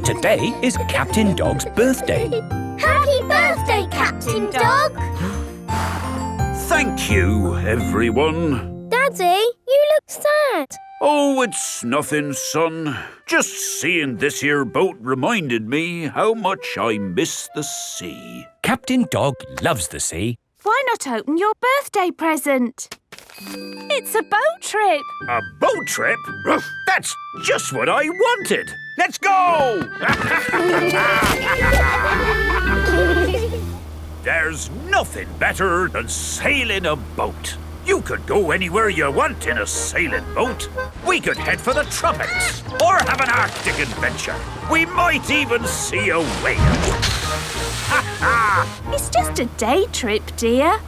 Today is Captain Dog's birthday. Happy birthday, Captain Dog! Thank you, everyone. Daddy, you look sad. Oh, it's nothing, son. Just seeing this here boat reminded me how much I miss the sea. Captain Dog loves the sea. Why not open your birthday present? It's a boat trip. A boat trip? That's just what I wanted. Let's go! There's nothing better than sailing a boat. You could go anywhere you want in a sailing boat. We could head for the tropics or have an Arctic adventure. We might even see a whale. It's just a day trip, dear.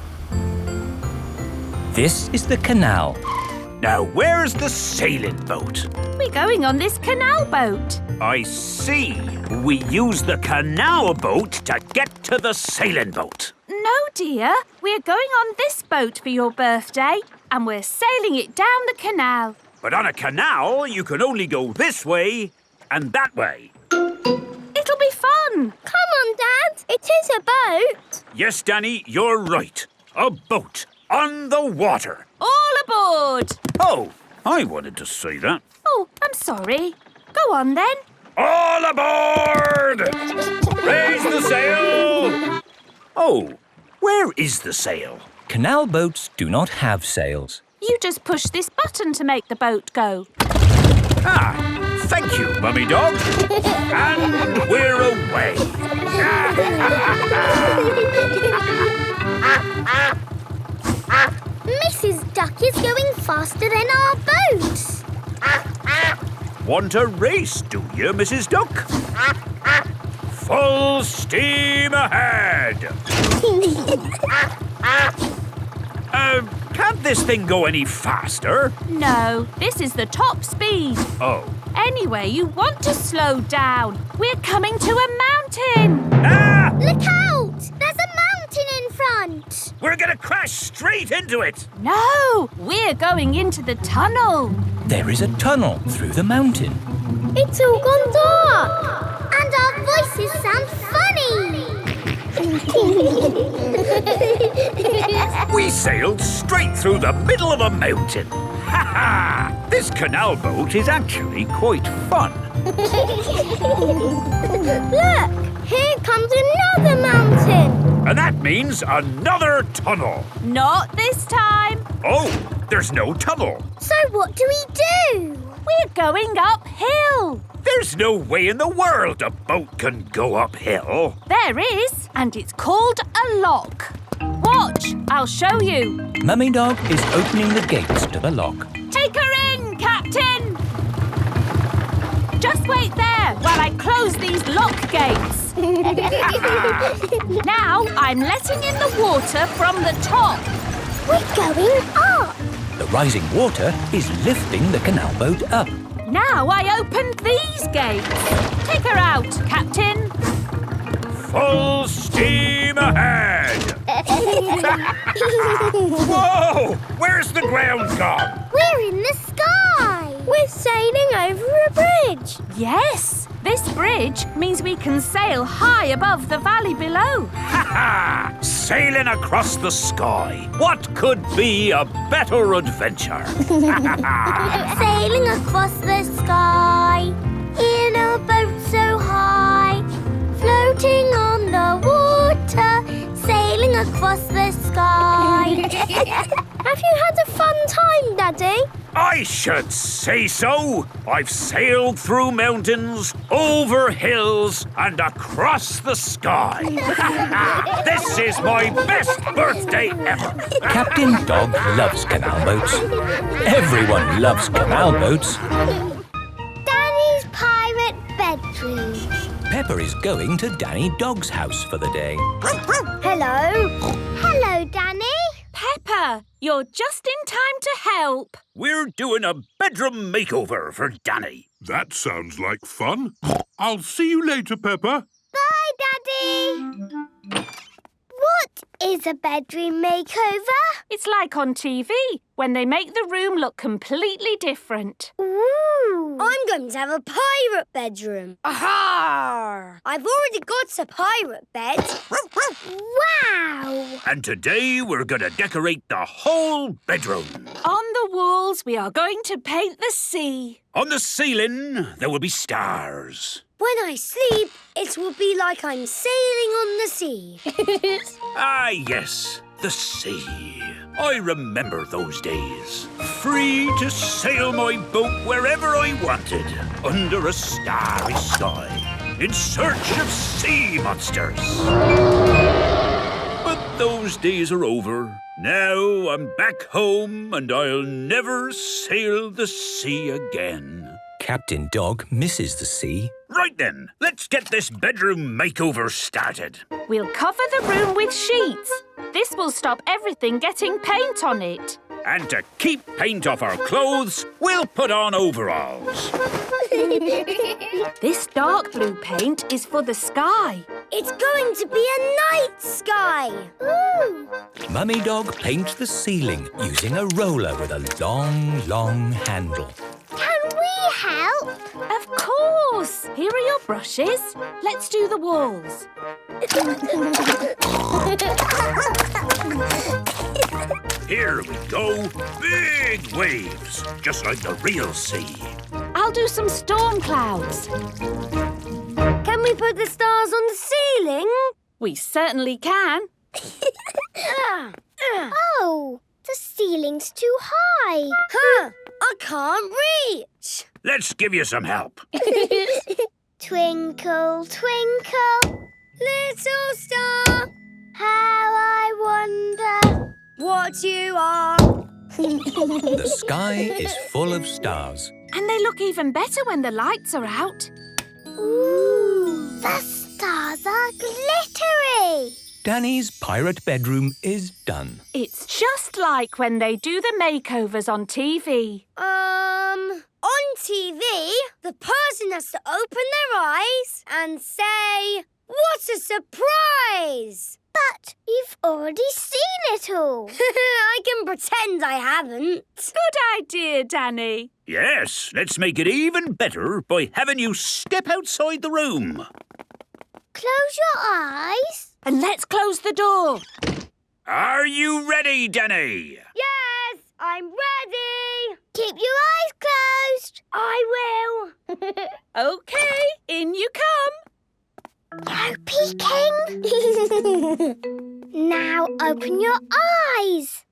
This is the canal. Now, where's the sailing boat? We're going on this canal boat. I see. We use the canal boat to get to the sailing boat. No, dear. We're going on this boat for your birthday, and we're sailing it down the canal. But on a canal, you can only go this way and that way. It'll be fun. Come on, Dad. It is a boat. Yes, Danny, you're right. A boat on the water. All aboard. Oh, I wanted to say that. Oh, I'm sorry. Go on, then. All aboard! Raise the sail! Oh, where is the sail? Canal boats do not have sails. You just push this button to make the boat go. Ah, thank you, Mummy Dog. And we're away. Mrs. Duck is going faster than our boat. Want a race, do you, Mrs. Duck? Full steam ahead! Can't this thing go any faster? No, this is the top speed. Oh. Anyway, you want to slow down. We're coming to a mountain. Ah! Look out! There's a mountain in front. We're gonna crash straight into it! No, we're going into the tunnel. There is a tunnel through the mountain. It's all gone dark. And our voices sound funny. We sailed straight through the middle of a mountain. Ha ha! This canal boat is actually quite fun. Look, here comes another mountain. And that means another tunnel. Not this time. Oh, there's no tunnel. So what do we do? We're going uphill. There's no way in the world a boat can go uphill. There is, and it's called a lock. Watch, I'll show you. Mummy Dog is opening the gates to the lock. Take her in, Captain. Just wait there while I close these lock gates. Now I'm letting in the water from the top. We're going up. The rising water is lifting the canal boat up. Now I opened these gates. Take her out, Captain. Full steam ahead! Whoa! Where's the ground gone? We're in the sky. We're sailing over a bridge. Yes, this bridge means we can sail high above the valley below. Ha ha! Sailing across the sky. What could be a better adventure? Sailing across the sky in a boat so high, floating on the water, sailing across the sky. Have you had a fun time, Daddy? I should say so. I've sailed through mountains, over hills, and across the sky. This is my best birthday ever. Captain Dog loves canal boats. Everyone loves canal boats. Danny's pirate bedroom. Peppa is going to Danny Dog's house for the day. Hello. Hello, Danny. Peppa, you're just in time to help. We're doing a bedroom makeover for Danny. That sounds like fun. I'll see you later, Peppa. Bye, Daddy. What is a bedroom makeover? It's like on TV when they make the room look completely different. Ooh. I'm going to have a pirate bedroom. Aha! I've already got a pirate bed. Wow! And today we're going to decorate the whole bedroom. On the walls, we are going to paint the sea. On the ceiling, there will be stars. When I sleep, it will be like I'm sailing on the sea. Ah, yes, the sea. I remember those days. Free to sail my boat wherever I wanted, under a starry sky, in search of sea monsters. But those days are over. Now I'm back home and I'll never sail the sea again. Captain Dog misses the sea. Right then, let's get this bedroom makeover started. We'll cover the room with sheets. This will stop everything getting paint on it. And to keep paint off our clothes, we'll put on overalls. This dark blue paint is for the sky. It's going to be a night sky. Ooh! Mummy Dog paints the ceiling using a roller with a long, long handle. Can we help? Of course! Here are your brushes. Let's do the walls. Here we go. Big waves, just like the real sea. I'll do some storm clouds. Can we put the stars on the ceiling? We certainly can. Oh, the ceiling's too high. Huh, I can't reach. Let's give you some help. Twinkle, twinkle, little star, how I wonder what you are. The sky is full of stars. And they look even better when the lights are out. Ooh, the stars are glittery. Danny's pirate bedroom is done. It's just like when they do the makeovers on TV. On TV, the person has to open their eyes and say, "What a surprise!" But you've already seen it all. I can pretend I haven't. Good idea, Danny. Yes, let's make it even better by having you step outside the room. Close your eyes. And let's close the door. Are you ready, Danny? Yes, I'm ready. Keep your eyes closed. I will. OK, in you come. No peeking. Now open your eyes.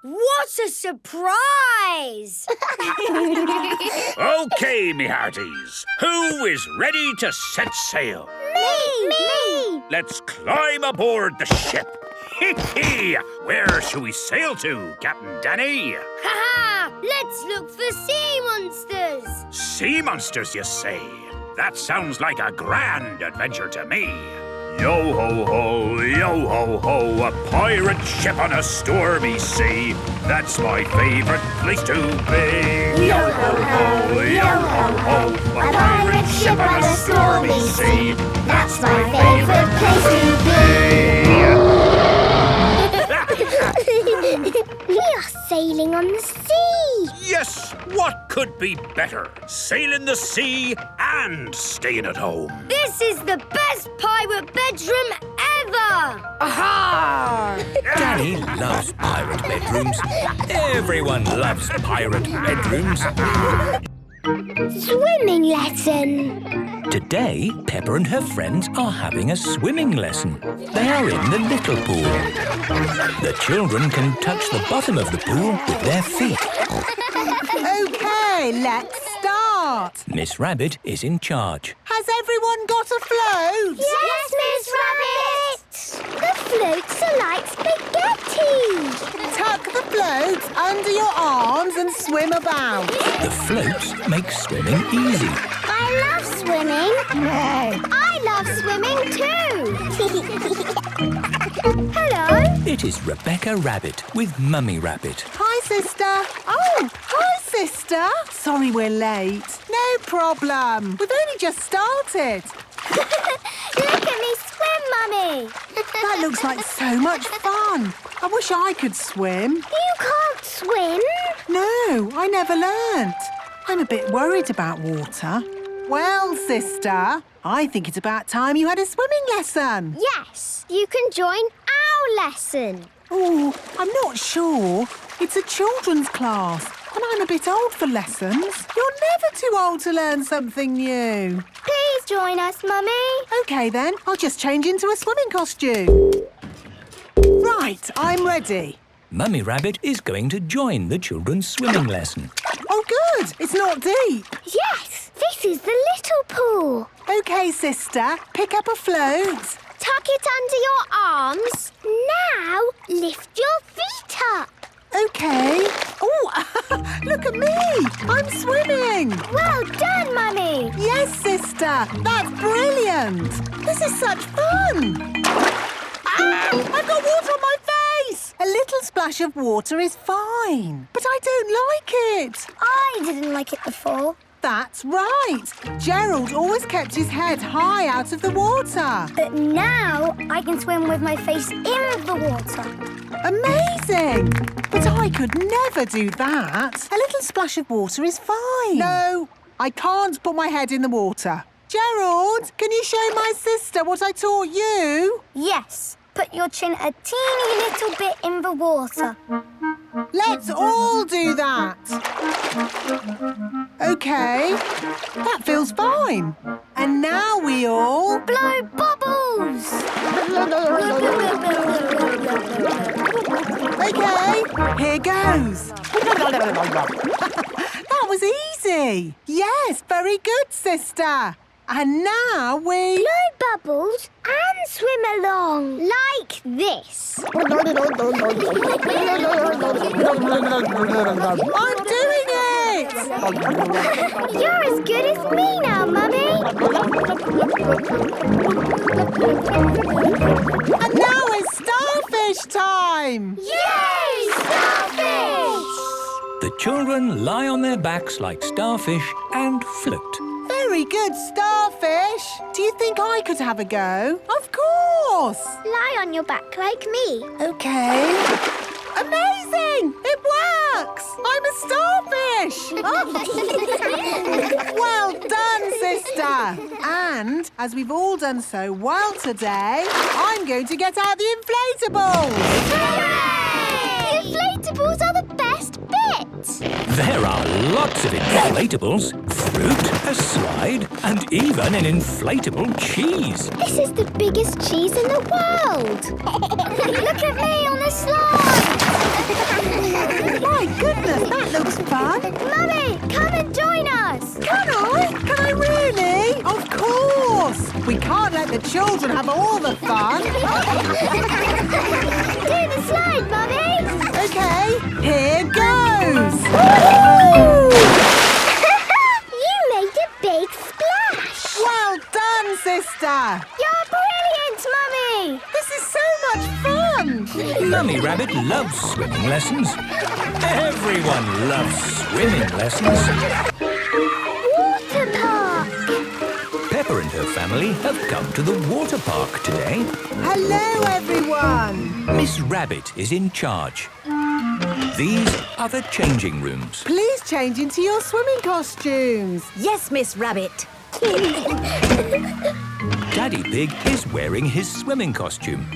What a surprise! OK, me hearties. Who is ready to set sail? Me! Let's climb aboard the ship. Hee-hee! Where shall we sail to, Captain Danny? Ha-ha! Let's look for sea monsters. Sea monsters, you say? That sounds like a grand adventure to me. Yo-ho-ho, yo-ho-ho, a pirate ship on a stormy sea. That's my favourite place to be. Yo-ho-ho, yo-ho-ho, a pirate ship on a stormy sea. That's my favourite place to be. We are sailing on the sea. Yes, what could be better? Sailing the sea and staying at home. This is the best pirate bedroom ever. Aha! Danny loves pirate bedrooms. Everyone loves pirate bedrooms. Swimming lesson. Today, Peppa and her friends are having a swimming lesson. They are in the little pool. The children can touch the bottom of the pool with their feet. OK, let's start. Miss Rabbit is in charge. Has everyone got a float? Yes, Miss Rabbit. The floats are like spaghetti. Tuck the floats under your arms and swim about. The floats make swimming easy. I love swimming. I love swimming too. Hello. It is Rebecca Rabbit with Mummy Rabbit. Hi, sister. Oh, hi, sister. Sorry we're late. No problem. We've only just started. Look at me swim, Mummy. That looks like so much fun. I wish I could swim. You can't swim. No, I never learnt. I'm a bit worried about water. Well, sister, I think it's about time you had a swimming lesson. Yes, you can join our lesson. Oh, I'm not sure. It's a children's class, and I'm a bit old for lessons. You're never too old to learn something new. Please join us, Mummy. OK, then. I'll just change into a swimming costume. Right, I'm ready. Mummy Rabbit is going to join the children's swimming lesson. Oh, good. It's not deep. Yes, this is the little pool. OK, sister, pick up a float. Tuck it under your arms. Now lift your feet up. OK. Oh, look at me. I'm swimming. Well done, Mummy. Yes, sister. That's brilliant. This is such fun. Ah, I've got water on my face. A little splash of water is fine, but I don't like it. I didn't like it before. That's right. Gerald always kept his head high out of the water. But now I can swim with my face in the water. Amazing! But I could never do that. A little splash of water is fine. No, I can't put my head in the water. Gerald, can you show my sister what I taught you? Yes, put your chin a teeny little bit in the water. Let's all do that. OK, that feels fine. And now we all... Blow bubbles! OK, here goes. That was easy. Yes, very good, sister. And now we... Blow bubbles and swim along like this. I'm doing it! You're as good as me now, Mummy. And now it's starfish time! Yay, starfish! The children lie on their backs like starfish and float. Very good, starfish. Do you think I could have a go? Of course. Lie on your back like me. OK. Amazing! It works! I'm a starfish! Well done, sister! And, as we've all done so well today, I'm going to get out the inflatables! Hooray! The inflatables are the best bit! There are lots of inflatables, fruit, a slide, and even an inflatable cheese. This is the biggest cheese in the world! Look at me on the slide! My goodness, that looks fun! Mummy, come and join us! Can I? Can I really? Of course! We can't let the children have all the fun! Do the slide, Mummy! OK, here goes! You made a big splash! Well done, sister! You're brilliant, Mummy! This is so much fun! Mummy Rabbit loves swimming lessons. Everyone loves swimming lessons. Water park! Peppa and her family have come to the water park today. Hello, everyone! Miss Rabbit is in charge. These are the changing rooms. Please change into your swimming costumes. Yes, Miss Rabbit. Daddy Pig is wearing his swimming costume.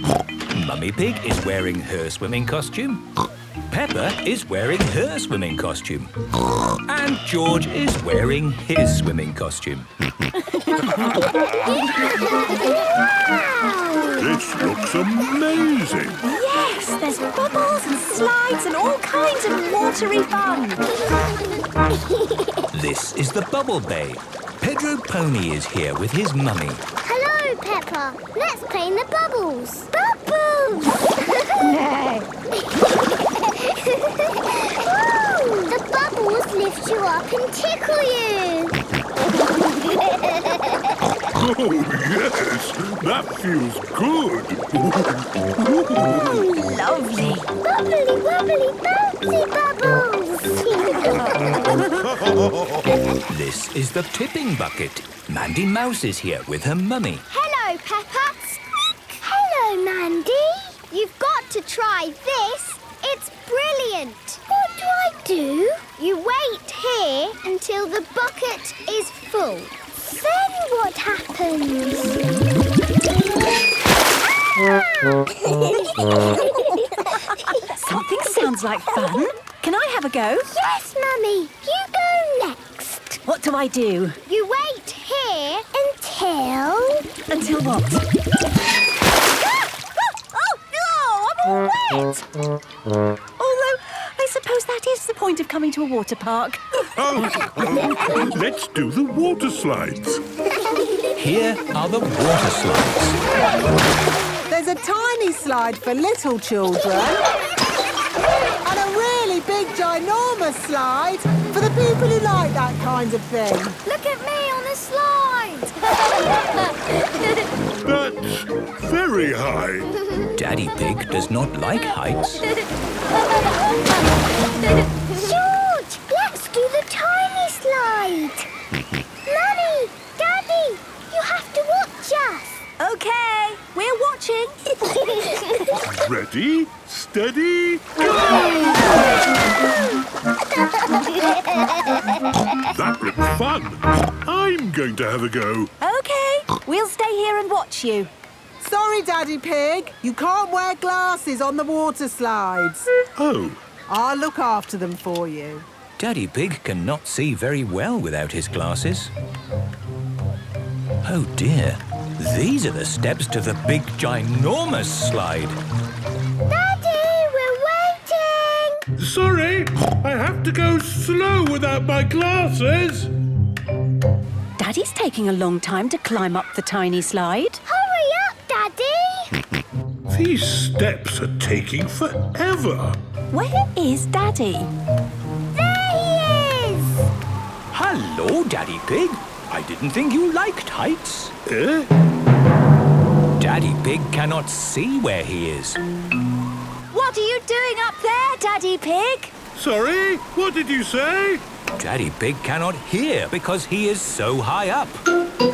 Mummy Pig is wearing her swimming costume. Peppa is wearing her swimming costume. And George is wearing his swimming costume. This looks amazing. Yes, there's bubbles and slides and all kinds of watery fun. This is the Bubble Bay. Pedro Pony is here with his mummy. Hello, Peppa. Let's play in the bubbles. Bubbles! Ooh, the bubbles lift you up and tickle you. Oh, yes, that feels good. Lovely. Bubbly, wobbly, bouncy bubbles. This is the tipping bucket. Mandy Mouse is here with her mummy. Hello, Peppa. Hello, Mandy. You've got to try this. It's brilliant. What do I do? You wait here until the bucket is full. Then what happens? Something sounds like fun. Can I have a go? Yes, Mummy. You go next. What do I do? You wait here until... Until what? Oh, no! I'm all wet! Although, I suppose that is the point of coming to a water park. Let's do the water slides. Here are the water slides. There's a tiny slide for little children and a really big, ginormous slide for the people who like that kind of thing. Look at me on the slide. That's very high. Daddy Pig does not like heights. George, let's do the tiny slide. Mummy, Daddy, you have to watch us. OK, we're watching. Ready, steady, go! That looks fun. I'm going to have a go. OK, we'll stay here and watch you. Sorry, Daddy Pig. You can't wear glasses on the water slides. Oh, I'll look after them for you. Daddy Pig cannot see very well without his glasses. Oh dear, these are the steps to the big, ginormous slide. Daddy, we're waiting. sorry. I have to go slow without my glasses. Daddy's taking a long time to climb up the tiny slide. Hurry up, Daddy. These steps are taking forever. Where is Daddy? There he is. Hello, Daddy Pig. I didn't think you liked heights. Eh? Daddy Pig cannot see where he is. What are you doing up there, Daddy Pig? Sorry, what did you say? Daddy Pig cannot hear because he is so high up.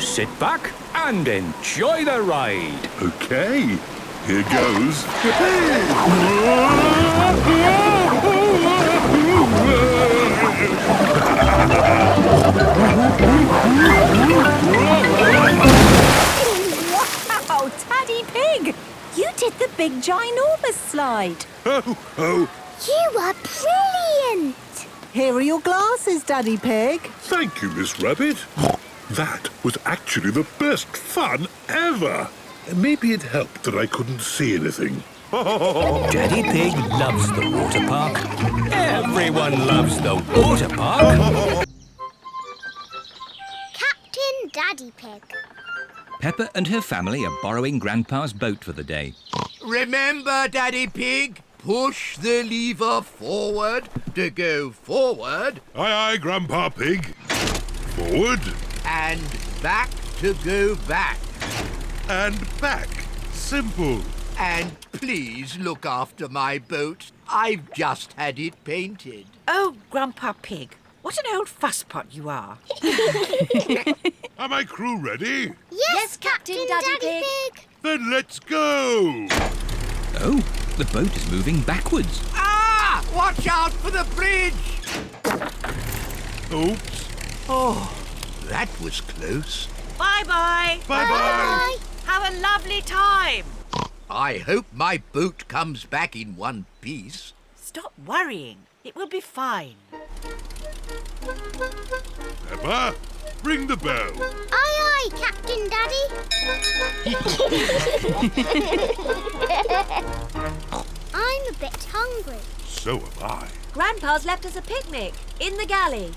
Sit back and enjoy the ride. Okay, here goes. Wow, Daddy Pig! You did the big ginormous slide. Oh, You are brilliant. Here are your glasses, Daddy Pig. thank you, Miss Rabbit. That was actually the best fun ever. Maybe it helped that I couldn't see anything. Daddy Pig loves the water park. Everyone loves the water park. Captain Daddy Pig. Peppa and her family are borrowing Grandpa's boat for the day. Remember, Daddy Pig, push the lever forward to go forward Aye, aye, Grandpa Pig. Forward and back to go back. and back. Simple. And please look after my boat. I've just had it painted. Oh, Grandpa Pig, what an old fusspot you are. Are my crew ready? Yes, Captain Daddy Pig. Then let's go. Oh, the boat is moving backwards. Ah! Watch out for the bridge! Oops. Oh, that was close. Bye-bye. Bye-bye. Have a lovely time. I hope my boat comes back in one piece. Stop worrying. It will be fine. Peppa, ring the bell. Aye, aye, Captain Daddy. I'm a bit hungry. So am I. Grandpa's left us a picnic in the galley.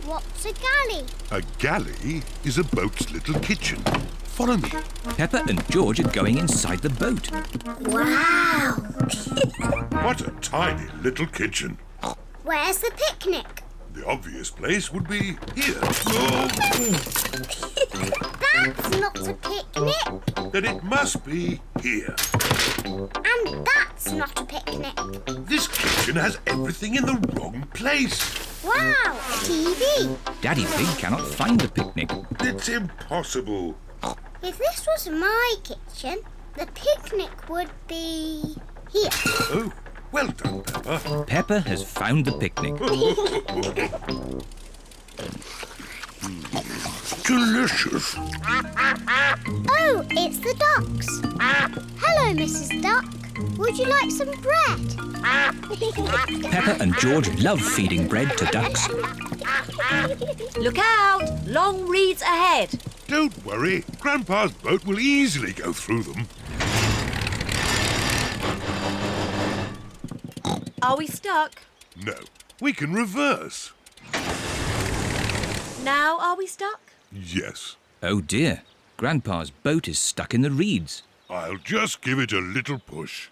What's a galley? A galley is a boat's little kitchen. Follow me. Peppa and George are going inside the boat. Wow. What a tiny little kitchen. Where's the picnic? The obvious place would be here. That's not a picnic. Then it must be here. And that's not a picnic. This kitchen has everything in the wrong place. Wow, TV. Daddy Pig cannot find the picnic. It's impossible. If this was my kitchen, the picnic would be here. Oh, Well done, Peppa. Peppa has found the picnic. Delicious. Oh, it's the ducks. Hello, Mrs. Duck. Would you like some bread? Peppa and George love feeding bread to ducks. Look out! Long reeds ahead. Don't worry. Grandpa's boat will easily go through them. Are we stuck? No, we can reverse. Now are we stuck? Yes. Oh dear, Grandpa's boat is stuck in the reeds. I'll just give it a little push.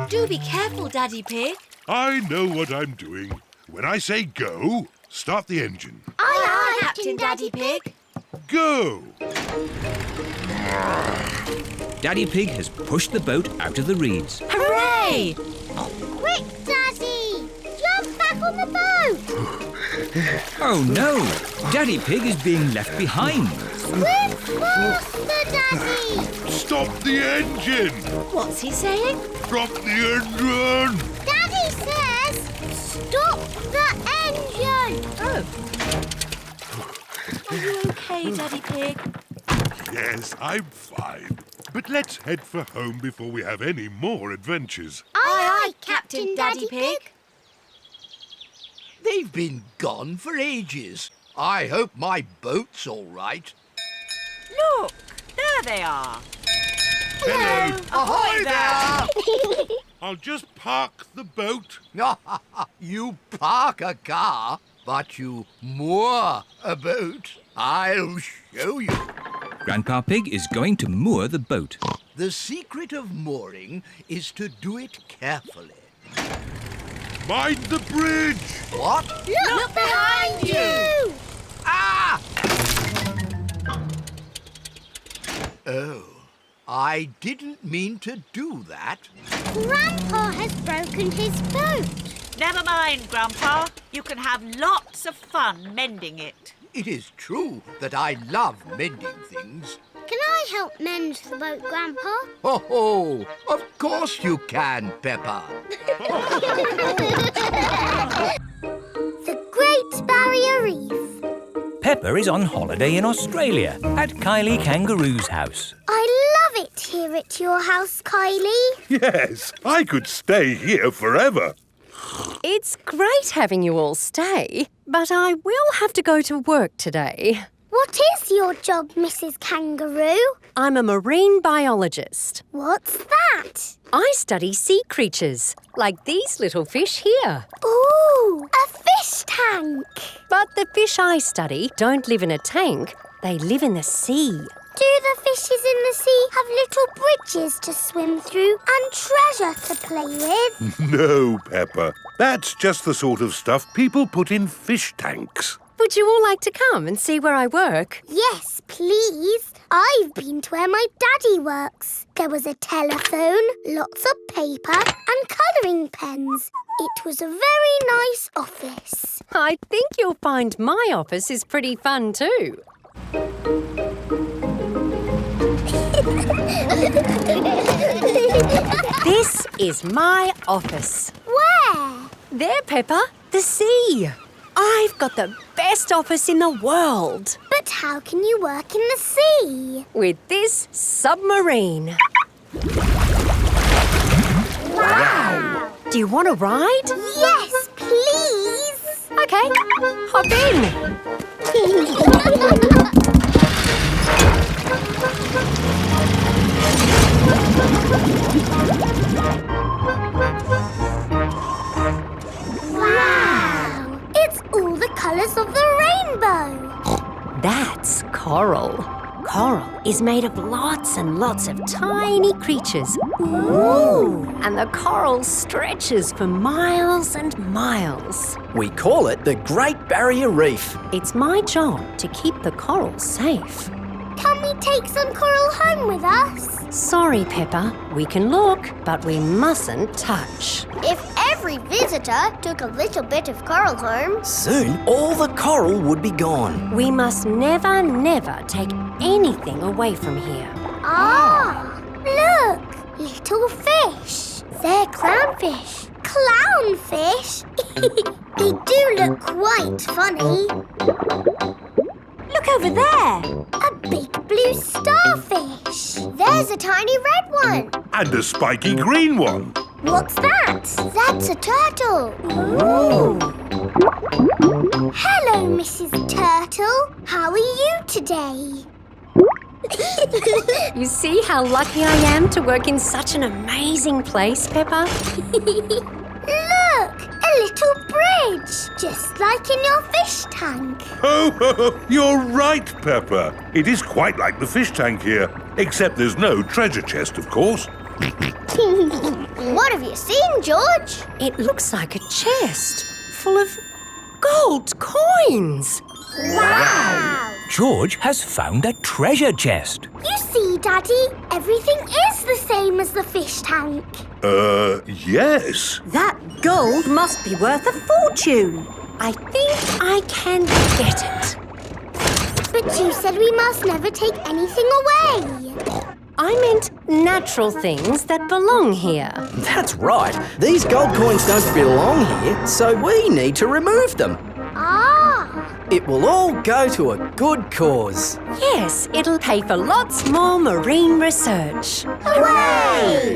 Do be careful, Daddy Pig. I know what I'm doing. When I say go, start the engine. Aye, Captain Daddy Pig. Go! Daddy Pig has pushed the boat out of the reeds. Hooray! Quick, Daddy! Jump back on the boat! Oh no! Daddy Pig is being left behind. Swim faster, Daddy! Stop the engine! What's he saying? Drop the engine! Daddy says, stop the engine! Oh. Are you okay, Daddy Pig? Yes, I'm fine. But let's head for home before we have any more adventures. Aye, Captain Daddy Pig. They've been gone for ages. I hope my boat's all right. Look, there they are. Hello! Ahoy there! I'll just park the boat. You park a car, but you moor a boat. I'll show you. Grandpa Pig is going to moor the boat. The secret of mooring is to do it carefully. Mind the bridge! What? Look behind you! Ah! Oh, I didn't mean to do that. Grandpa has broken his boat. Never mind, Grandpa. You can have lots of fun mending it. It is true that I love mending things. Can I help mend the boat, Grandpa? Oh, of course you can, Peppa. The Great Barrier Reef. Peppa is on holiday in Australia at Kylie Kangaroo's house. I love it here at your house, Kylie. Yes, I could stay here forever. It's great having you all stay, but I will have to go to work today. What is your job, Mrs. Kangaroo? I'm a marine biologist. What's that? I study sea creatures, like these little fish here. Ooh, a fish tank. But the fish I study don't live in a tank, they live in the sea. Do the fishes in the sea have little bridges to swim through and treasure to play with? No, Peppa. That's just the sort of stuff people put in fish tanks. Would you all like to come and see where I work? Yes, please. I've been to where my daddy works. There was a telephone, lots of paper and colouring pens. It was a very nice office. I think you'll find my office is pretty fun too. This is my office. Where? There, Peppa, the sea. I've got the best office in the world. But how can you work in the sea? With this submarine. Wow! Do you want to ride? Yes, please! Okay, hop in. Wow! It's all the colours of the rainbow. That's coral. Coral is made of lots and lots of tiny creatures. Ooh! And the coral stretches for miles and miles. We call it the Great Barrier Reef. It's my job to keep the coral safe. Can we take some coral home with us? Sorry, Peppa. We can look, but we mustn't touch. If every visitor took a little bit of coral home... Soon, all the coral would be gone. We must never, never take anything away from here. Ah! Look! Little fish. They're clownfish. Clownfish? They do look quite funny. Look over there. A big blue starfish. There's a tiny red one. And a spiky green one. What's that? That's a turtle. Ooh. Hello, Mrs. Turtle. How are you today? You see how lucky I am to work in such an amazing place, Peppa? Look, a little bridge, just like in your fish tank. Oh, you're right, Peppa. It is quite like the fish tank here, except there's no treasure chest, of course. What have you seen, George? It looks like a chest full of gold coins. Wow! George has found a treasure chest. You see, Daddy, everything is the same as the fish tank. Yes. That gold must be worth a fortune. I think I can get it. But you said we must never take anything away. I meant natural things that belong here. That's right. These gold coins don't belong here, so we need to remove them. Ah! It will all go to a good cause. Yes, it'll pay for lots more marine research. Hooray!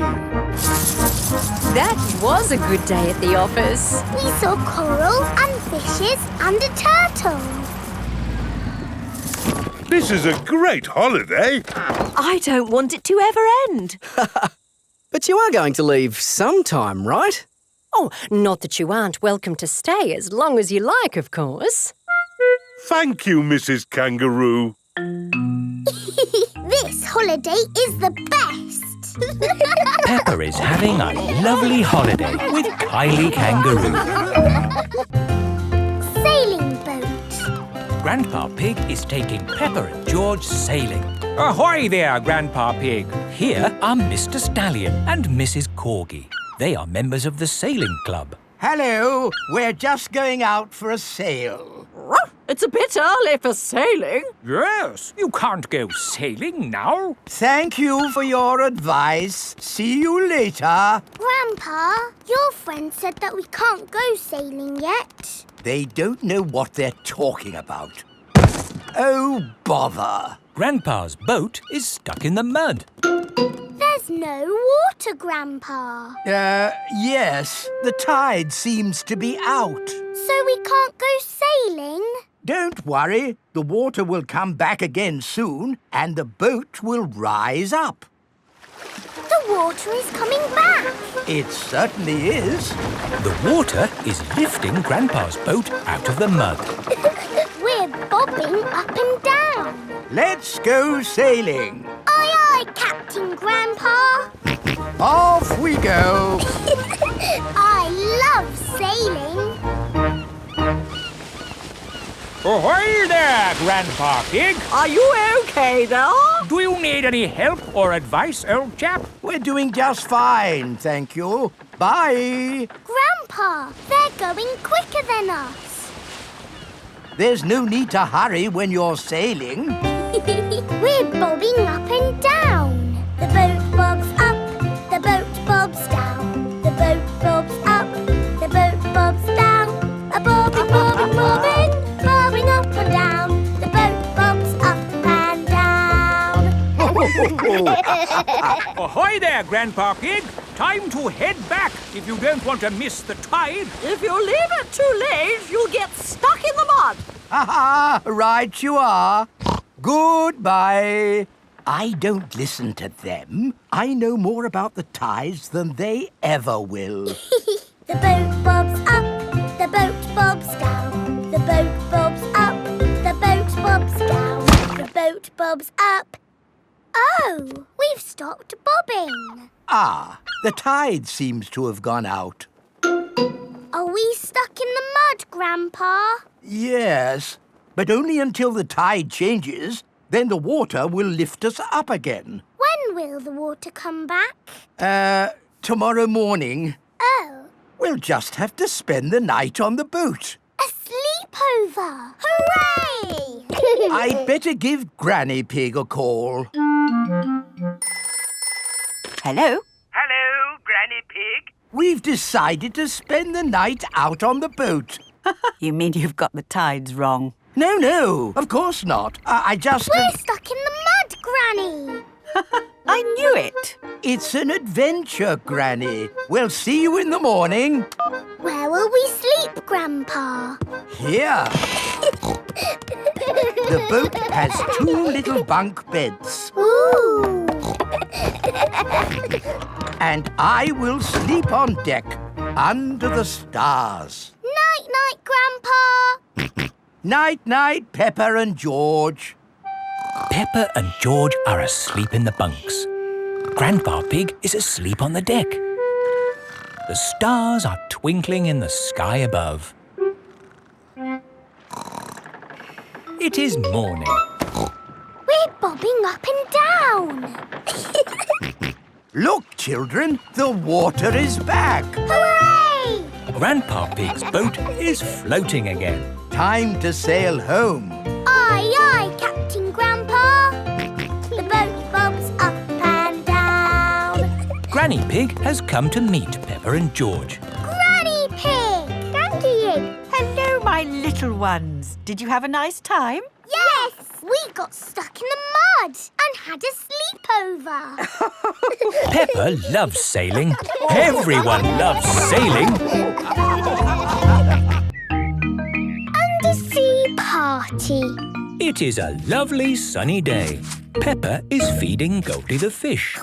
That was a good day at the office. We saw coral and fishes and a turtle. This is a great holiday. I don't want it to ever end. But you are going to leave sometime, right? Oh, not that you aren't welcome to stay as long as you like, of course. Thank you, Mrs. Kangaroo. This holiday is the best. Peppa is having a lovely holiday with Kylie Kangaroo. Sailing boat. Grandpa Pig is taking Peppa and George sailing. Ahoy there, Grandpa Pig. Here are Mr. Stallion and Mrs. Corgi. They are members of the sailing club. Hello, we're just going out for a sail. It's a bit early for sailing. Yes, you can't go sailing now. Thank you for your advice. See you later. Grandpa, your friend said that we can't go sailing yet. They don't know what they're talking about. Oh, bother. Grandpa's boat is stuck in the mud. There's no water, Grandpa. Yes. The tide seems to be out. So we can't go sailing? Don't worry. The water will come back again soon and the boat will rise up. The water is coming back. It certainly is. The water is lifting Grandpa's boat out of the mud. We're bobbing up and down. Let's go sailing. Aye, aye, Captain Grandpa. Off we go. I love sailing. Ahoy there, Grandpa Pig. Are you okay there? Do you need any help or advice, old chap? We're doing just fine, thank you. Bye. Grandpa, they're going quicker than us. There's no need to hurry when you're sailing. We're bobbing up and down. The boat bobs up, the boat bobs down. The boat bobs up, the boat bobs down. A bobbing, bobbing, bobbing, bobbing up and down. The boat bobs up and down. Ahoy there, Grandpa Pig. Time to head back if you don't want to miss the tide. If you leave it too late, you'll get stuck in the mud. Ha! Right you are. Goodbye. I don't listen to them. I know more about the tides than they ever will. The boat bobs up, the boat bobs down. The boat bobs up, the boat bobs down. The boat bobs up. Oh, we've stopped bobbing. Ah, the tide seems to have gone out. Are we stuck in the mud, Grandpa? Yes, but only until the tide changes. Then the water will lift us up again. When will the water come back? Tomorrow morning. Oh, We'll just have to spend the night on the boat. a sleepover! Hooray! I'd better give Granny Pig a call. Hello? Hello, Granny Pig. we've decided to spend the night out on the boat. You mean you've got the tides wrong? No, of course not. I just... We're stuck in the mud, Granny. I knew it. It's an adventure, Granny. We'll see you in the morning. Where will we sleep, Grandpa? Here. The boat has 2 little bunk beds. Ooh. And I will sleep on deck under the stars. Night-night, Grandpa. Night-night, Peppa and George. Peppa and George are asleep in the bunks. Grandpa Pig is asleep on the deck. The stars are twinkling in the sky above. It is morning. We're bobbing up and down. Look, children, the water is back. Hooray! Grandpa Pig's boat is floating again. Time to sail home. Aye, aye, Captain Grandpa. The boat bobs up and down. Granny Pig has come to meet Peppa and George. Granny Pig! Granny! Hello, my little ones. Did you have a nice time? Yes! We got stuck in the mud and had a sleepover. Peppa loves sailing. Everyone loves sailing. Undersea party. It is a lovely sunny day. Peppa is feeding Goldie the fish.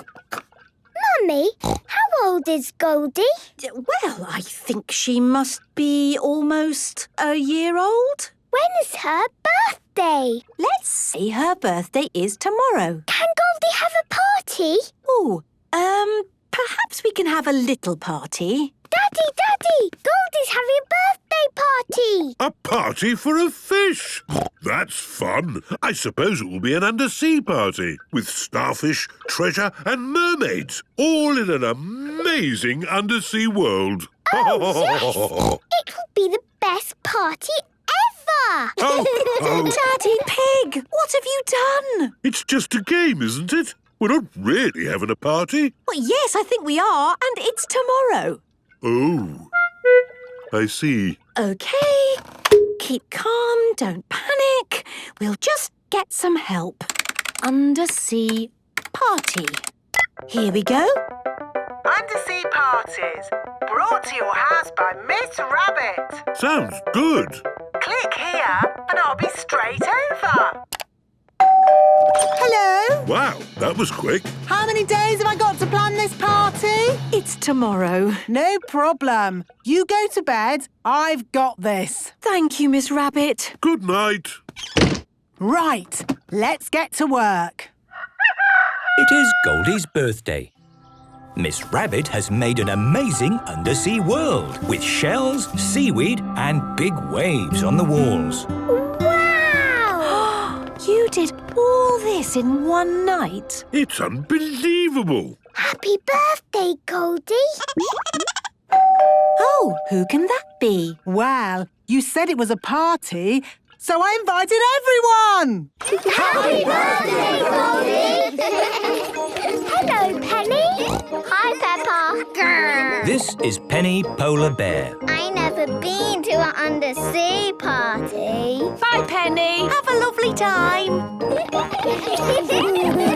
Mummy, how old is Goldie? Well, I think she must be almost a year old. When is her birthday? Let's see, her birthday is tomorrow. Can Goldie have a party? Oh, perhaps we can have a little party. Daddy, Goldie's having a birthday party. A party for a fish? That's fun. I suppose it will be an undersea party with starfish, treasure and mermaids, all in an amazing undersea world. Oh, yes! It will be the best party ever. Daddy Pig, what have you done? It's just a game, isn't it? We're not really having a party. Well, yes, I think we are, and it's tomorrow. Oh, I see. OK, keep calm, don't panic. We'll just get some help. Undersea party. Here we go. Undersea parties, brought to your house by Miss Rabbit. Sounds good. Click here and I'll be straight over. Hello. Wow, that was quick. How many days have I got to plan this party? It's tomorrow. No problem. You go to bed. I've got this. Thank you, Miss Rabbit. Good night. Right, let's get to work. It is Goldie's birthday. Miss Rabbit has made an amazing undersea world with shells, seaweed and big waves on the walls. Wow! You did all this in one night? It's unbelievable. Happy birthday, Goldie. Oh, who can that be? Well, you said it was a party, so I invited everyone. Happy birthday, Goldie. Hello, Penny. Hi, Peppa. Grr. This is Penny Polar Bear. I never been to an undersea party. Bye, Penny. Have a lovely time.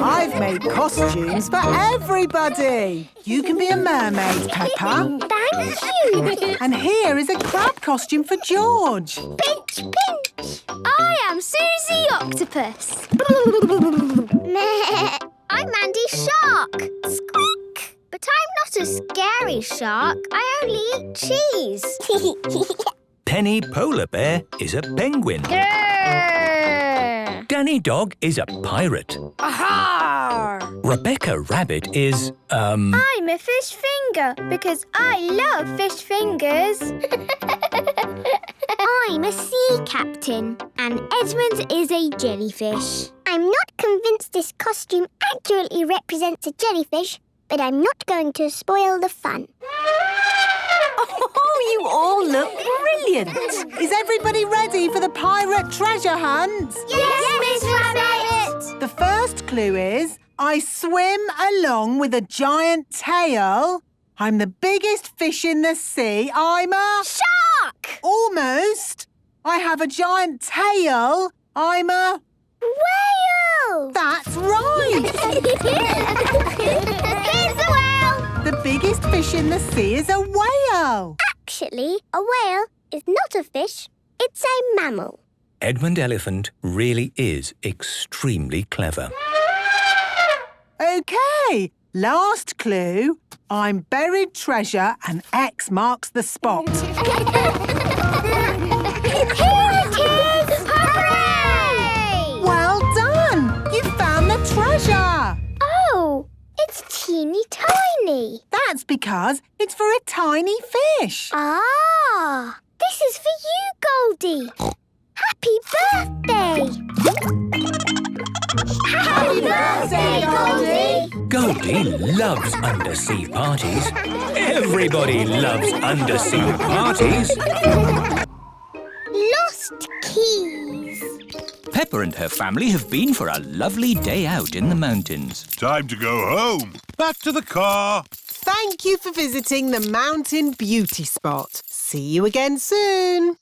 I've made costumes for everybody. You can be a mermaid, Peppa. Thank you. And here is a crab costume for George. Pinch, pinch. I am Susie Octopus. I'm Mandy Shark. Squeak. But I'm not a scary shark. I only eat cheese. Penny Polar Bear is a penguin. Grrr. Danny Dog is a pirate. Aha! Rebecca Rabbit is, I'm a fish finger because I love fish fingers. I'm a sea captain and Edmund is a jellyfish. I'm not convinced this costume accurately represents a jellyfish, but I'm not going to spoil the fun. Oh, you all look brilliant. Is everybody ready for the pirate treasure hunt? Yes, Miss Rabbit! The first clue is I swim along with a giant tail I'm the biggest fish in the sea. I'm a... Shark! Almost. I have a giant tail. I'm a... Whale! That's right. Here's the whale! The biggest fish in the sea is a whale. Actually, a whale is not a fish. It's a mammal. Edmund Elephant really is extremely clever. OK, last clue. I'm buried treasure and X marks the spot. Here it is! Hooray! Well done! You found the treasure. Oh, it's teeny tiny. That's because it's for a tiny fish. Ah, this is for you, Goldie. Happy birthday! Happy birthday, Goldie! Goldie loves undersea parties. Everybody loves undersea parties. Lost keys. Peppa and her family have been for a lovely day out in the mountains. Time to go home. Back to the car. Thank you for visiting the Mountain Beauty Spot. See you again soon.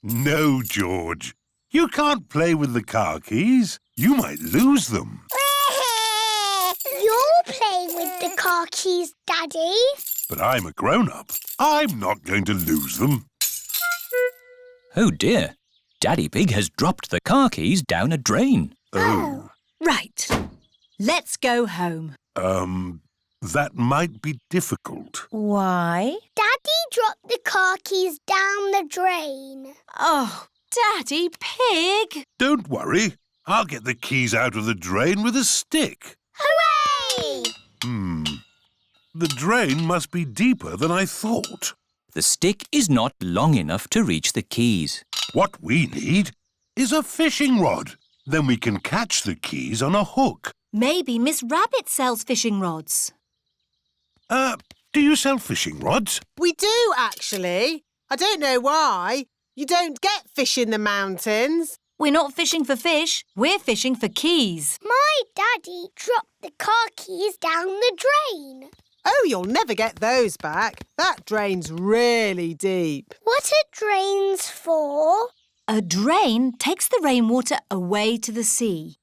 No, George. You can't play with the car keys. You might lose them. You're playing with the car keys, Daddy. But I'm a grown-up. I'm not going to lose them. Oh dear, Daddy Pig has dropped the car keys down a drain. Oh. Right. Let's go home. That might be difficult. Why? Daddy dropped the car keys down the drain. Oh, Daddy Pig! Don't worry. I'll get the keys out of the drain with a stick. Hooray! The drain must be deeper than I thought. The stick is not long enough to reach the keys. What we need is a fishing rod. Then we can catch the keys on a hook. Maybe Miss Rabbit sells fishing rods. Do you sell fishing rods? We do, actually. I don't know why. You don't get fish in the mountains. We're not fishing for fish. We're fishing for keys. My daddy dropped the car keys down the drain. Oh, you'll never get those back. That drain's really deep. What are drains for? A drain takes the rainwater away to the sea.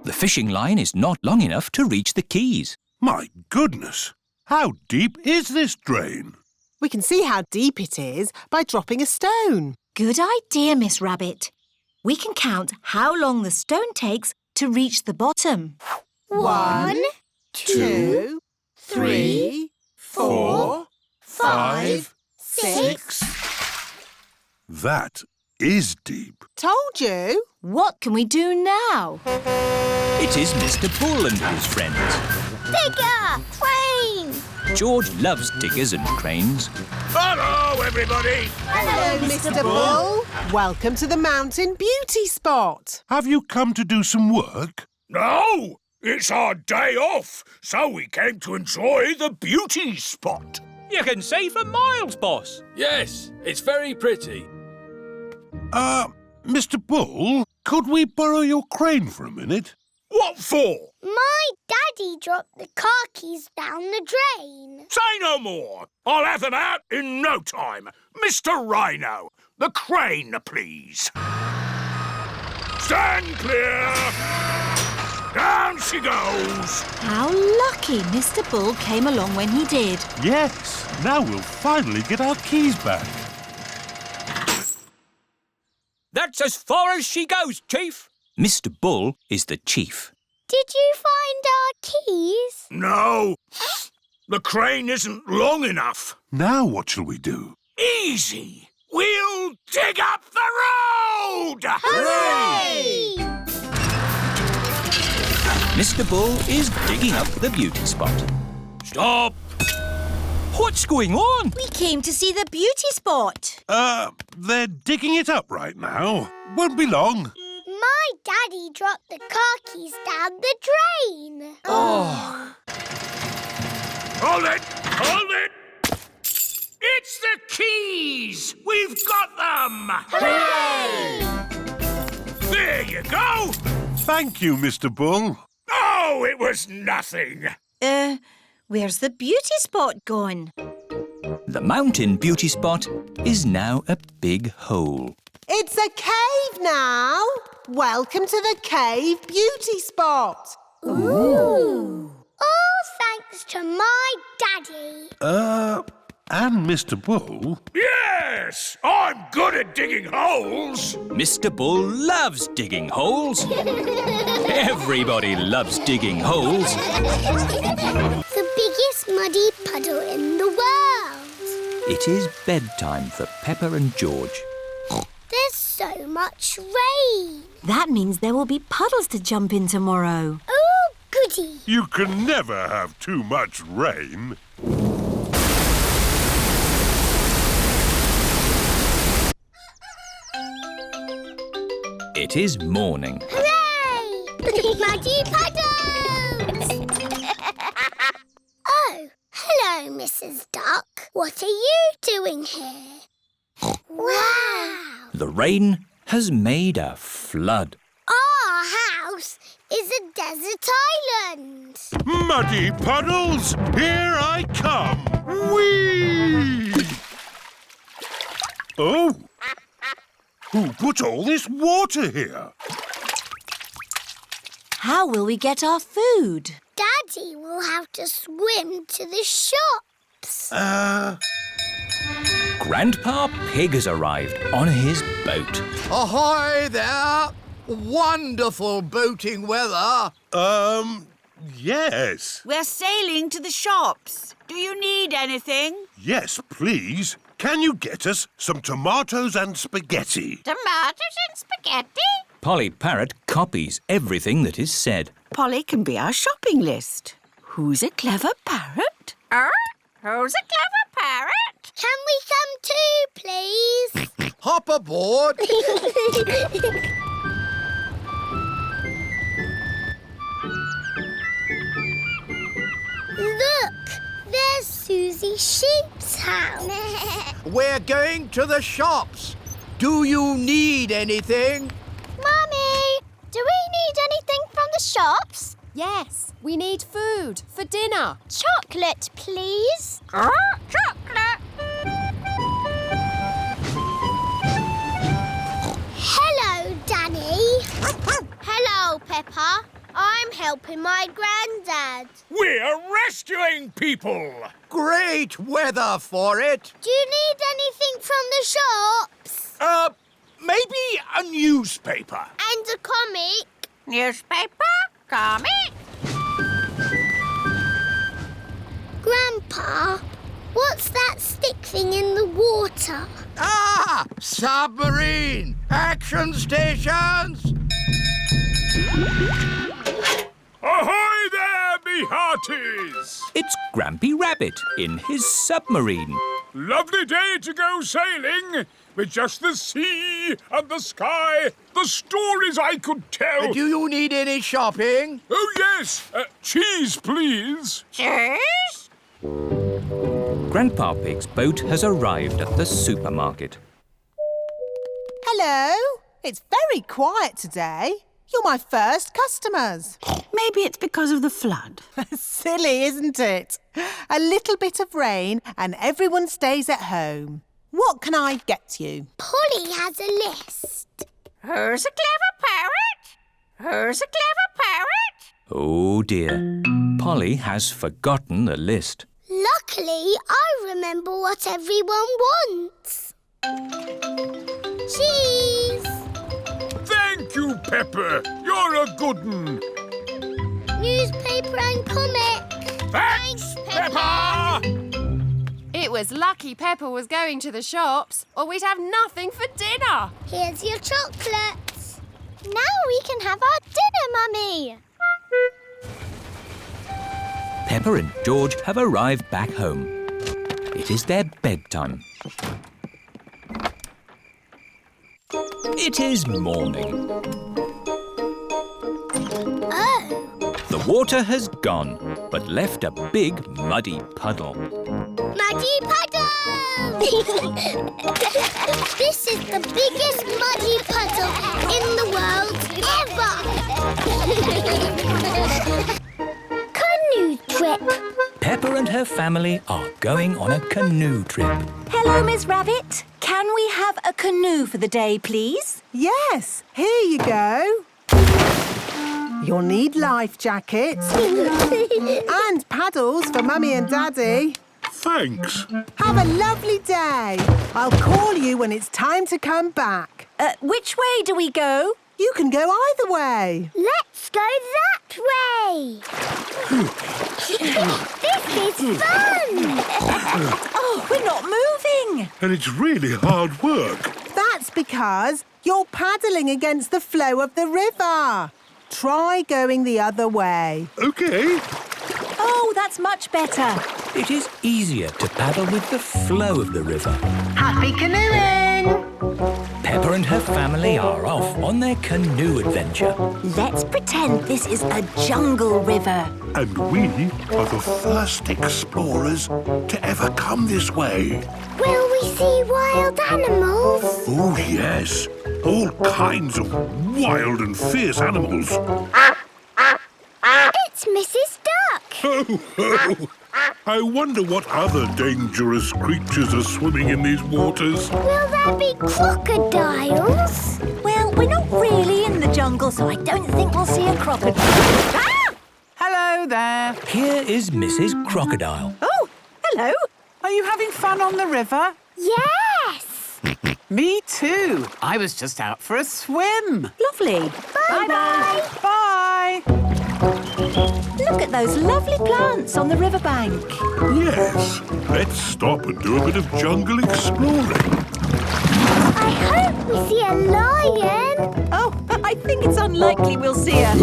The fishing line is not long enough to reach the keys. My goodness! How deep is this drain? We can see how deep it is by dropping a stone. Good idea, Miss Rabbit. We can count how long the stone takes to reach the bottom. 1, 2, 3, 4, 5, 6. That is deep. Told you. What can we do now? It is Mr. Bull and his friends. Digger! Crane! George loves diggers and cranes. Hello, everybody. Hello, Mr. Bull. Welcome to the Mountain Beauty Spot. Have you come to do some work? No, it's our day off, so we came to enjoy the beauty spot. You can see for miles, boss. Yes, it's very pretty. Mr. Bull, could we borrow your crane for a minute? What for? My daddy dropped the car keys down the drain. Say no more. I'll have them out in no time. Mr. Rhino, the crane, please. Stand clear. Down she goes. How lucky Mr. Bull came along when he did. Yes. Now we'll finally get our keys back. That's as far as she goes, Chief. Mr. Bull is the chief. Did you find our keys? No. The crane isn't long enough. Now what shall we do? Easy. We'll dig up the road! Hooray! Mr. Bull is digging up the beauty spot. Stop! What's going on? We came to see the beauty spot. They're digging it up right now. Won't be long. My daddy dropped the car keys down the drain. Oh. Hold it! Hold it! It's the keys! We've got them! Hooray! There you go! Thank you, Mr. Bull. Oh, it was nothing. Where's the beauty spot gone? The mountain beauty spot is now a big hole. It's a cave now. Welcome to the cave beauty spot. Ooh. All thanks to my daddy. And Mr. Bull? Yes, I'm good at digging holes. Mr. Bull loves digging holes. Everybody loves digging holes. The biggest muddy puddle in the world. It is bedtime for Peppa and George. There's so much rain. That means there will be puddles to jump in tomorrow. Oh, goody. You can never have too much rain. It is morning. Hooray! Muddy puddles! Oh, hello, Mrs. Duck. What are you doing here? Wow! The rain has made a flood. Our house is a desert island. Muddy puddles, here I come. Whee! Oh! Who put all this water here? How will we get our food? Daddy will have to swim to the shops. Grandpa Pig has arrived on his boat. Ahoy there! Wonderful boating weather. Yes. We're sailing to the shops. Do you need anything? Yes, please. Can you get us some tomatoes and spaghetti? Tomatoes and spaghetti? Polly Parrot copies everything that is said. Polly can be our shopping list. Who's a clever parrot? Who's a clever parrot? Can we come too, please? Hop aboard. Look, there's Susie Sheep's house. We're going to the shops. Do you need anything? Mummy, do we need anything from the shops? Yes, we need food for dinner. Chocolate, please. Chocolate! Hello, Danny. Hello, Peppa. I'm helping my granddad. We're rescuing people. Great weather for it. Do you need anything from the shops? Maybe a newspaper. And a comic? Newspaper? Comic? Grandpa, what's that stick thing in the water? Ah! Submarine! Action stations! Ahoy there, me hearties! It's Grampy Rabbit in his submarine. Lovely day to go sailing with just the sea and the sky. The stories I could tell. Do you need any shopping? Oh, yes. Cheese, please. Cheese? Grandpa Pig's boat has arrived at the supermarket. Hello. It's very quiet today. You're my first customers. Maybe it's because of the flood. Silly, isn't it? A little bit of rain and everyone stays at home. What can I get you? Polly has a list. Who's a clever parrot? Who's a clever parrot? Oh dear. Polly has forgotten the list. Luckily, I remember what everyone wants. Cheese. Thank you, Pepper. You're a good un. Newspaper and comic. Thanks, Peppa! It was lucky Peppa was going to the shops, or we'd have nothing for dinner. Here's your chocolates. Now we can have our dinner, Mummy. Peppa and George have arrived back home. It is their bedtime. It is morning. Oh. The water has gone, but left a big muddy puddle. Muddy puddle! This is the biggest muddy puddle in the world ever! Canoe trip. Peppa and her family are going on a canoe trip. Hello, Miss Rabbit. Can we have a canoe for the day, please? Yes, here you go. You'll need life jackets and paddles for Mummy and Daddy. Thanks. Have a lovely day. I'll call you when it's time to come back. Which way do we go? You can go either way. Let's go that way. This is fun. Oh, we're not moving. And it's really hard work. That's because you're paddling against the flow of the river. Try going the other way. OK. Oh, that's much better. It is easier to paddle with the flow of the river. Happy canoeing! Peppa and her family are off on their canoe adventure. Let's pretend this is a jungle river. And we are the first explorers to ever come this way. Will we see wild animals? Oh, yes. All kinds of wild and fierce animals. It's Mrs. Duck. Ho, ho! I wonder what other dangerous creatures are swimming in these waters. Will there be crocodiles? Well, we're not really in the jungle, so I don't think we'll see a crocodile. Ah! Hello there. Here is Mrs. Crocodile. Oh, hello. Are you having fun on the river? Yes. Me too. I was just out for a swim. Lovely. Bye-bye. Bye. Look at those lovely plants on the riverbank. Yes. Let's stop and do a bit of jungle exploring. I hope we see a lion. Oh, I think it's unlikely we'll see a...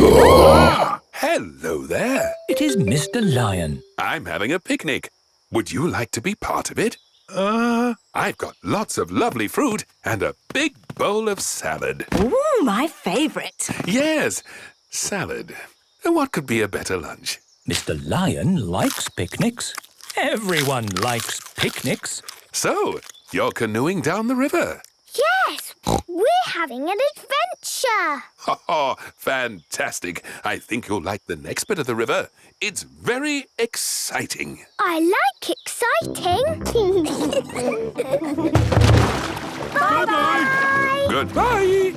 Hello there. It is Mr. Lion. I'm having a picnic. Would you like to be part of it? I've got lots of lovely fruit and a big bowl of salad. Ooh, my favourite. Yes, salad. What could be a better lunch? Mr. Lion likes picnics. Everyone likes picnics. So, you're canoeing down the river? Yes, we're having an adventure. Oh, fantastic. I think you'll like the next bit of the river. It's very exciting. I like exciting. Bye-bye. Goodbye.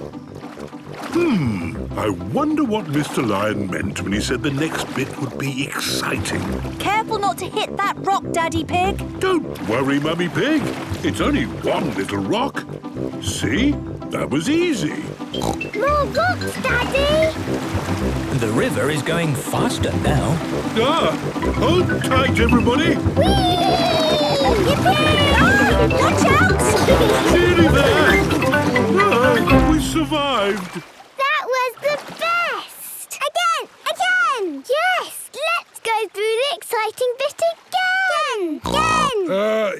I wonder what Mr. Lion meant when he said the next bit would be exciting. Careful not to hit that rock, Daddy Pig. Don't worry, Mummy Pig. It's only one little rock. See? That was easy. More rocks, Daddy. The river is going faster now. Hold tight, everybody. Watch out! Nearly there. We survived. That was the best! Again! Yes! Let's go through the exciting bit again!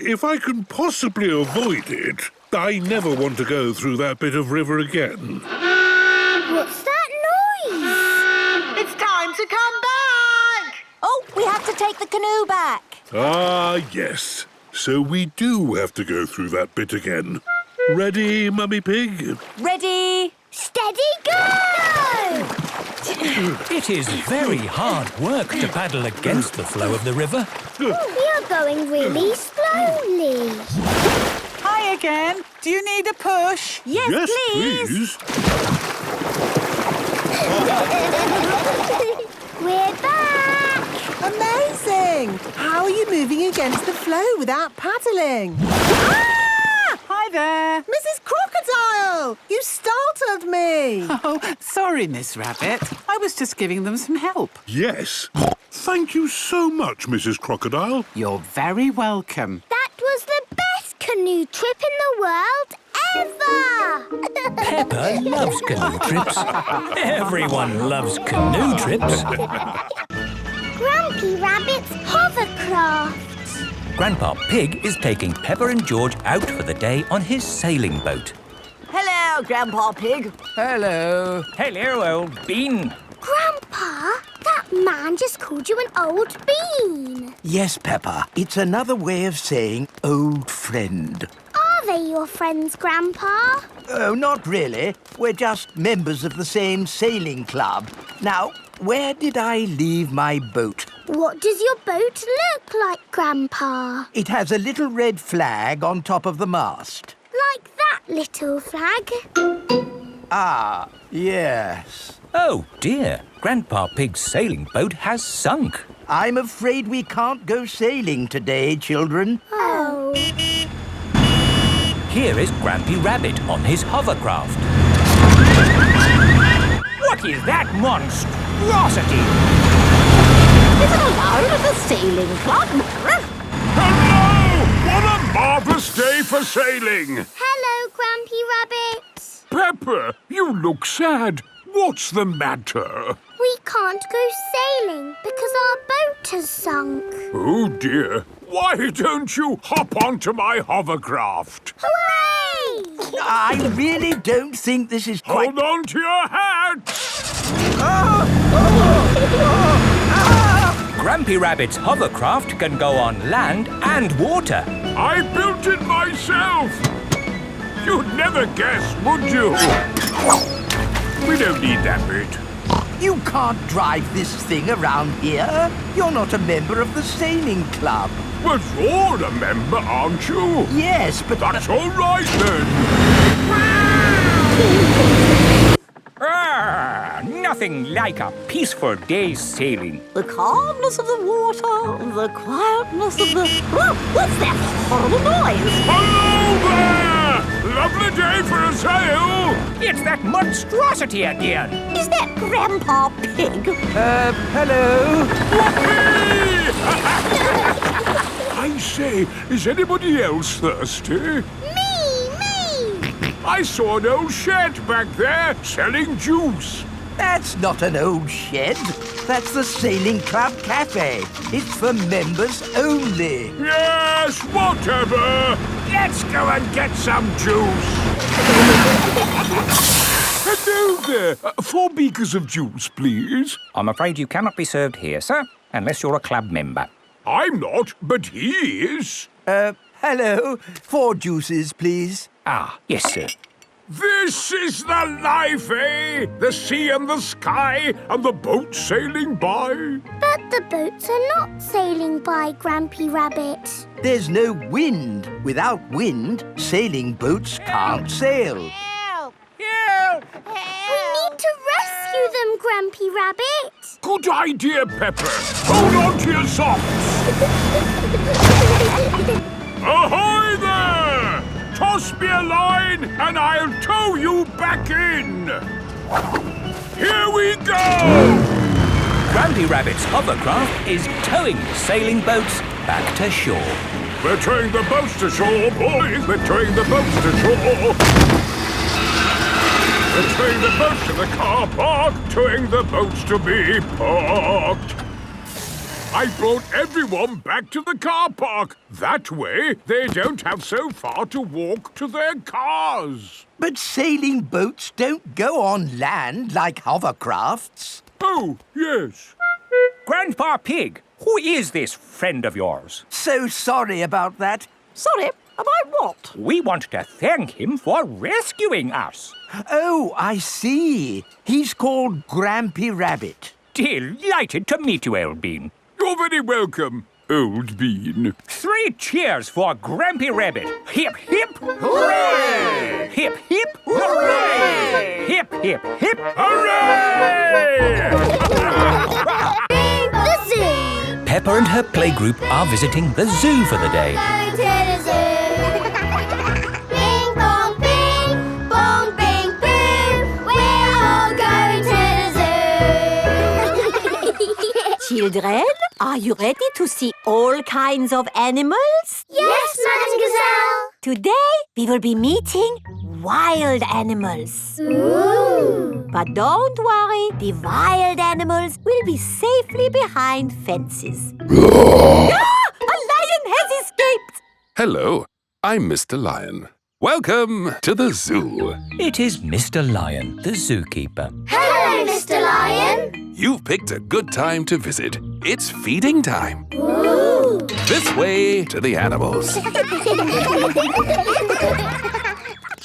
If I can possibly avoid it, I never want to go through that bit of river again. What's that noise? It's time to come back! Oh, we have to take the canoe back. Ah, yes. So we do have to go through that bit again. Ready, Mummy Pig? Ready? Steady, go! It is very hard work to paddle against the flow of the river. We are going really slowly. Hi again. Do you need a push? Yes, please. We're back! Amazing! How are you moving against the flow without paddling? Hi there. Mrs. Crocodile! You startled me! Oh, sorry, Miss Rabbit. I was just giving them some help. Yes. Thank you so much, Mrs. Crocodile. You're very welcome. That was the best canoe trip in the world ever! Peppa loves canoe trips. Everyone loves canoe trips. Grumpy Rabbit's hovercraft. Grandpa Pig is taking Peppa and George out for the day on his sailing boat. Hello, Grandpa Pig. Hello. Hello, old bean. Grandpa, that man just called you an old bean. Yes, Peppa. It's another way of saying old friend. Are they your friends, Grandpa? Oh, not really. We're just members of the same sailing club. Now, where did I leave my boat? What does your boat look like, Grandpa? It has a little red flag on top of the mast. Like that little flag? Ah, yes. Oh dear, Grandpa Pig's sailing boat has sunk. I'm afraid we can't go sailing today, children. Oh. Here is Grampy Rabbit on his hovercraft. What is that monstrosity? Is it allowed at a sailing club? Hello! What a marvellous day for sailing! Hello, Grampy Rabbit. Peppa, you look sad. What's the matter? We can't go sailing because our boat has sunk. Oh dear. Why don't you hop onto my hovercraft? Hooray! I really don't think this is quite... Hold on to your hat! Grampy Rabbit's hovercraft can go on land and water. I built it myself! You'd never guess, would you? We don't need that bit. You can't drive this thing around here. You're not a member of the sailing club. Well, you're a member, aren't you? Yes, but... That's all right, then. Nothing like a peaceful day's sailing. The calmness of the water, the quietness of the... Oh, what's that horrible noise? Hello there! Lovely day for a sail! It's that monstrosity again. Is that Grandpa Pig? Hello? I say, is anybody else thirsty? Me! I saw an old shed back there selling juice. That's not an old shed. That's the Sailing Club Cafe. It's for members only. Yes, whatever. Let's go and get some juice. Hello there. 4 beakers of juice, please. I'm afraid you cannot be served here, sir, unless you're a club member. I'm not, but he is. Hello. 4 juices, please. Ah, yes, sir. This is the life, eh? The sea and the sky and the boat sailing by. But the boats are not sailing by, Grampy Rabbit. There's no wind. Without wind, sailing boats can't sail. Help! Help! We need to rescue them, Grampy Rabbit. Good idea, Peppa. Hold on to your socks. Ahoy there! Toss me a line and I'll tow you back in. Here we go! Grampy Rabbit's hovercraft is towing the sailing boats back to shore. We're towing the boats to shore, boys. We're towing the boats to shore. We're towing the boats to the car park, towing the boats to be parked. I brought everyone back to the car park. That way, they don't have so far to walk to their cars. But sailing boats don't go on land like hovercrafts. Oh, yes. Grandpa Pig, who is this friend of yours? So sorry about that. Sorry, about what? We want to thank him for rescuing us. Oh, I see. He's called Grampy Rabbit. Delighted to meet you, Old Bean. You're very welcome, Old Bean. 3 cheers for Grampy Rabbit. Hip, hip, hooray! Hip, hip, hooray! Hip, hip, hip, hooray! The zoo! Peppa and her playgroup are visiting the zoo for the day. Going to the zoo. Bing, bong, bing, bong, bing, boom. We're all going to the zoo. Children, are you ready to see all kinds of animals? Yes, Madame Gazelle. Today, we will be meeting wild animals. Ooh. But don't worry, the wild animals will be safely behind fences. A lion has escaped! Hello, I'm Mr. Lion. Welcome to the zoo. It is Mr. Lion, the zookeeper. Hello, Mr. Lion. You've picked a good time to visit. It's feeding time. Ooh. This way to the animals.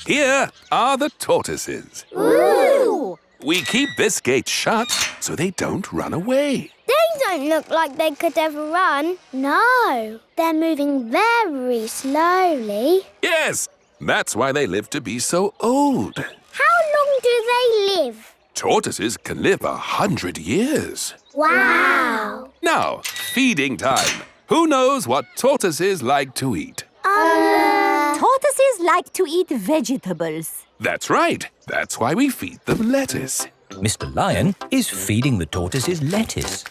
Here are the tortoises. Ooh. We keep this gate shut so they don't run away. They don't look like they could ever run. No, they're moving very slowly. Yes, that's why they live to be so old. How long do they live? Tortoises can live 100 years. Wow! Now, feeding time. Who knows what tortoises like to eat? Tortoises like to eat vegetables. That's right. That's why we feed them lettuce. Mr. Lion is feeding the tortoises lettuce.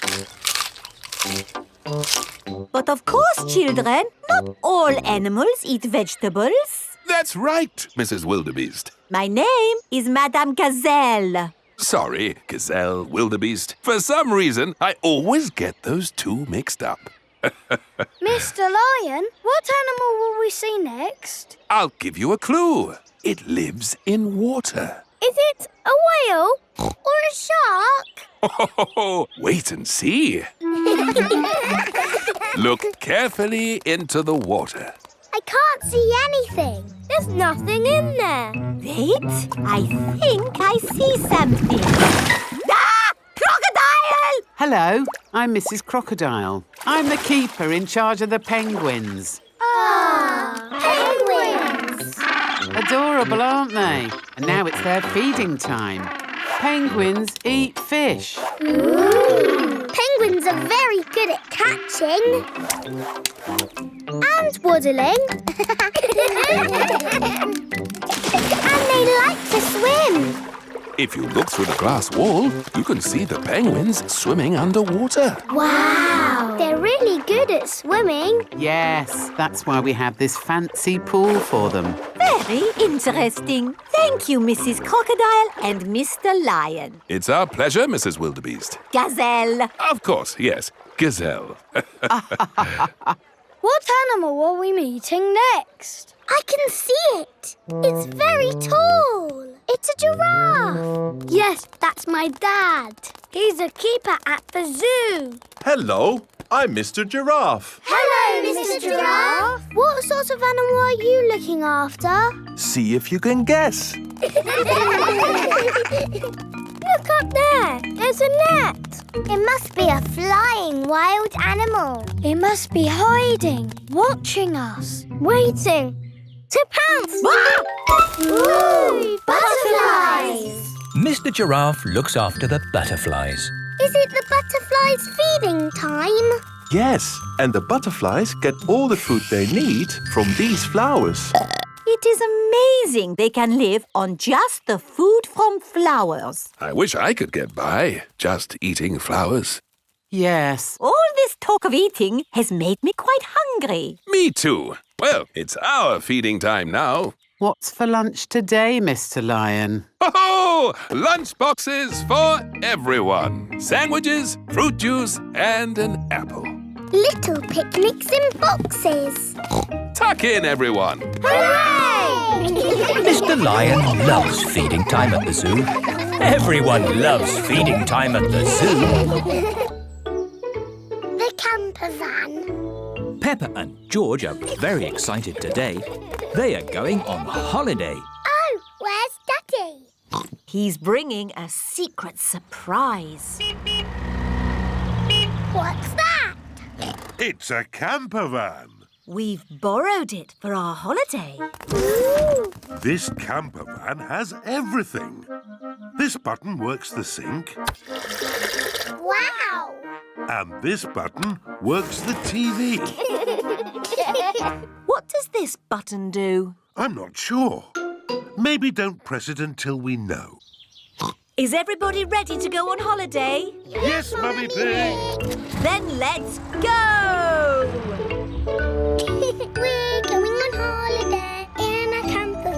But of course, children, not all animals eat vegetables. That's right, Mrs. Wildebeest. My name is Madame Gazelle. Sorry, Gazelle, Wildebeest. For some reason, I always get those two mixed up. Mr. Lion, what animal will we see next? I'll give you a clue. It lives in water. Is it a whale or a shark? Oh, wait and see. Look carefully into the water. I can't see anything. There's nothing in there. Wait, I think I see something. Ah! Crocodile! Hello, I'm Mrs. Crocodile. I'm the keeper in charge of the penguins. Penguins! Adorable, aren't they? And now it's their feeding time. Penguins eat fish. Ooh. Penguins are very good at catching. And waddling. And they like to swim. If you look through the glass wall, you can see the penguins swimming underwater. Wow! They're really good at swimming. Yes, that's why we have this fancy pool for them. Very interesting. Thank you, Mrs. Crocodile and Mr. Lion. It's our pleasure, Mrs. Wildebeest. Gazelle. Of course, yes. Gazelle. What animal are we meeting next? I can see it. It's very tall. It's a giraffe. Yes, that's my dad. He's a keeper at the zoo. Hello, I'm Mr. Giraffe. Hello, Mr. Giraffe. What sort of animal are you looking after? See if you can guess. Look up there. There's a net. It must be a flying wild animal. It must be hiding, watching us, waiting to pounce. Ooh, butterflies! Mr. Giraffe looks after the butterflies. Is it the butterflies' feeding time? Yes, and the butterflies get all the food they need from these flowers. It is amazing they can live on just the food from flowers. I wish I could get by just eating flowers. Yes. All this talk of eating has made me quite hungry. Me too. Well, it's our feeding time now. What's for lunch today, Mr. Lion? Oh, lunch boxes for everyone. Sandwiches, fruit juice, and an apple. Little picnics in boxes. Tuck in, everyone. Hooray! Mr. Lion loves feeding time at the zoo. Everyone loves feeding time at the zoo. The camper van. Peppa and George are very excited today. They are going on holiday. Oh, where's Daddy? He's bringing a secret surprise. What's that? It's a camper van. We've borrowed it for our holiday. Ooh. This camper van has everything. This button works the sink. Wow! And this button works the TV. What does this button do? I'm not sure. Maybe don't press it until we know. Is everybody ready to go on holiday? Yes, Mummy Pig! Then let's go! We're going on holiday in a camper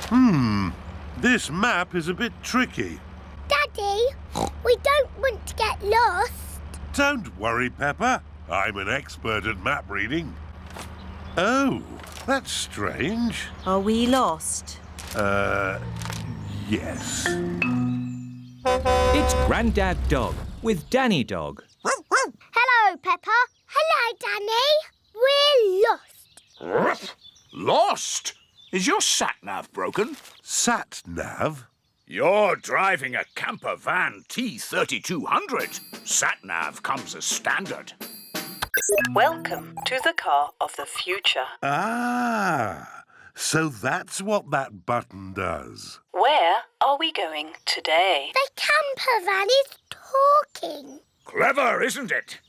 van. This map is a bit tricky. Daddy, we don't want to get lost. Don't worry, Peppa. I'm an expert at map reading. Oh, that's strange. Are we lost? Yes. It's Grandad Dog with Danny Dog. Hello, Peppa. Hello, Danny. We're lost. Lost? Is your sat-nav broken? Sat-nav? You're driving a camper van T3200. Sat-nav comes as standard. Welcome to the car of the future. Ah, so that's what that button does. Where are we going today? The camper van is talking. Clever, isn't it?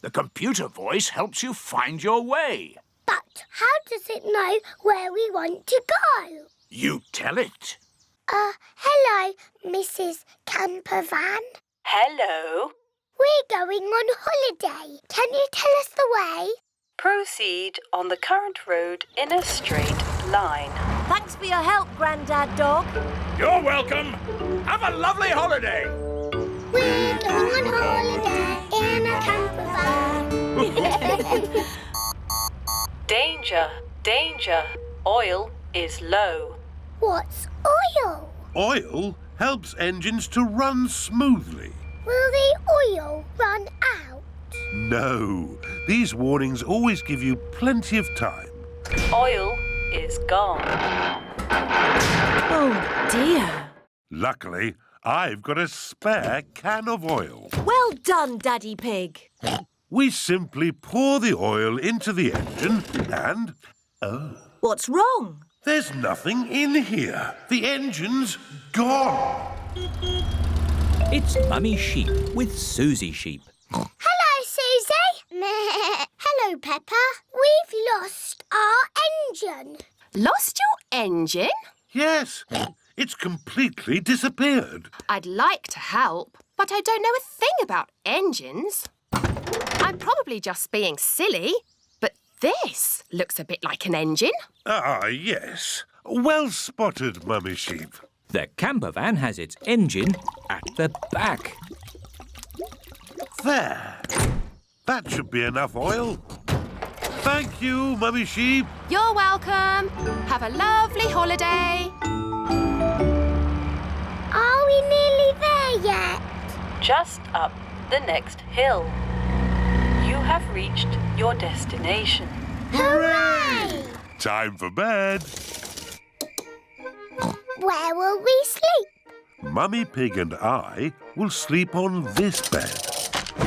The computer voice helps you find your way. But how does it know where we want to go? You tell it. Hello, Mrs. Camper Van. Hello. We're going on holiday. Can you tell us the way? Proceed on the current road in a straight line. Thanks for your help, Grandad Dog. You're welcome. Have a lovely holiday. We're going on holiday in a camper van. Danger, danger. Oil is low. What's oil? Oil helps engines to run smoothly. Will the oil run out? No, these warnings always give you plenty of time. Oil is gone. Oh, dear. Luckily, I've got a spare can of oil. Well done, Daddy Pig. We simply pour the oil into the engine and... Oh. What's wrong? There's nothing in here. The engine's gone. It's Mummy Sheep with Susie Sheep. Hello, Susie. Hello, Peppa. We've lost our engine. Lost your engine? Yes, it's completely disappeared. I'd like to help, but I don't know a thing about engines. I'm probably just being silly, but this looks a bit like an engine. Ah, yes. Well spotted, Mummy Sheep. The camper van has its engine at the back. There. That should be enough oil. Thank you, Mummy Sheep. You're welcome. Have a lovely holiday. Are we nearly there yet? Just up the next hill. You have reached your destination. Hooray! Time for bed. Where will we sleep? Mummy Pig and I will sleep on this bed.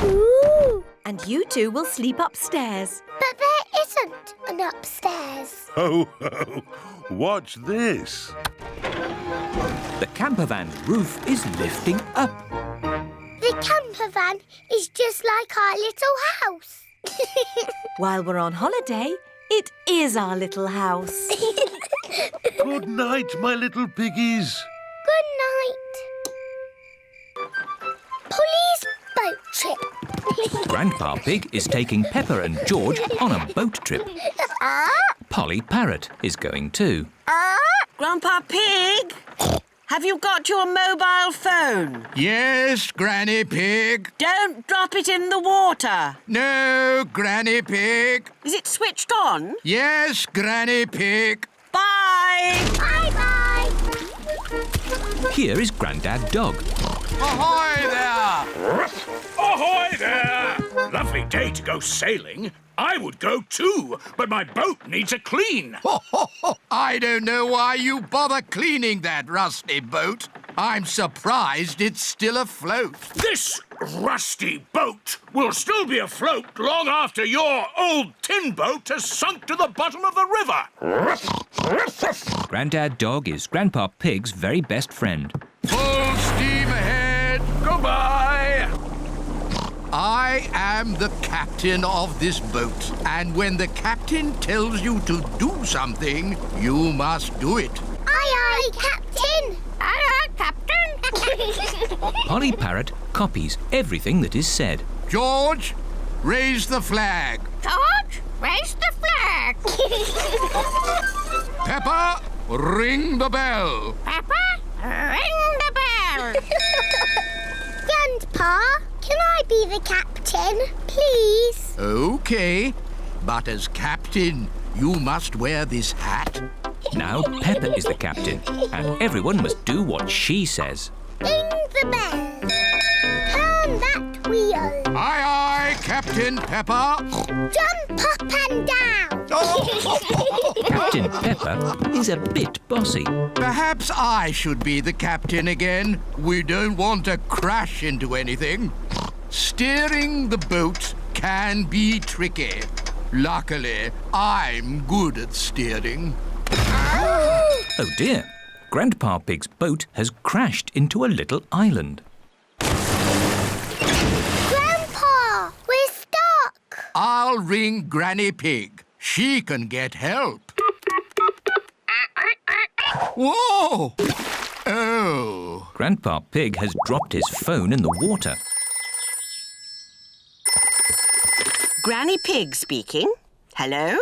Ooh! And you two will sleep upstairs. But there isn't an upstairs. Ho, ho! Watch this. The camper van roof is lifting up. The camper van is just like our little house. While we're on holiday, it is our little house. Good night, my little piggies. Good night. Polly's boat trip. Grandpa Pig is taking Peppa and George on a boat trip. Polly Parrot is going too. Grandpa Pig, have you got your mobile phone? Yes, Granny Pig. Don't drop it in the water. No, Granny Pig. Is it switched on? Yes, Granny Pig. Bye! Bye-bye! Here is Grandad Dog. Ahoy there! Ahoy there! Lovely day to go sailing. I would go too, but my boat needs a clean. I don't know why you bother cleaning that rusty boat. I'm surprised it's still afloat. This rusty boat will still be afloat long after your old tin boat has sunk to the bottom of the river. Grandad Dog is Grandpa Pig's very best friend. Full steam ahead. Goodbye. I am the captain of this boat, and when the captain tells you to do something, you must do it. Aye, aye, Captain. Aye, Captain. Polly Parrot copies everything that is said. George, raise the flag. George, raise the flag. Peppa, ring the bell. Peppa, ring the bell. Grandpa, can I be the captain, please? Okay, but as captain, you must wear this hat. Now Peppa is the captain, and everyone must do what she says. Ring the bell. Turn that wheel. Aye, aye, Captain Peppa. Jump up and down. Captain Peppa is a bit bossy. Perhaps I should be the captain again. We don't want to crash into anything. Steering the boat can be tricky. Luckily, I'm good at steering. Oh dear. Grandpa Pig's boat has crashed into a little island. Grandpa, we're stuck. I'll ring Granny Pig. She can get help. Whoa! Oh. Grandpa Pig has dropped his phone in the water. Granny Pig speaking. Hello?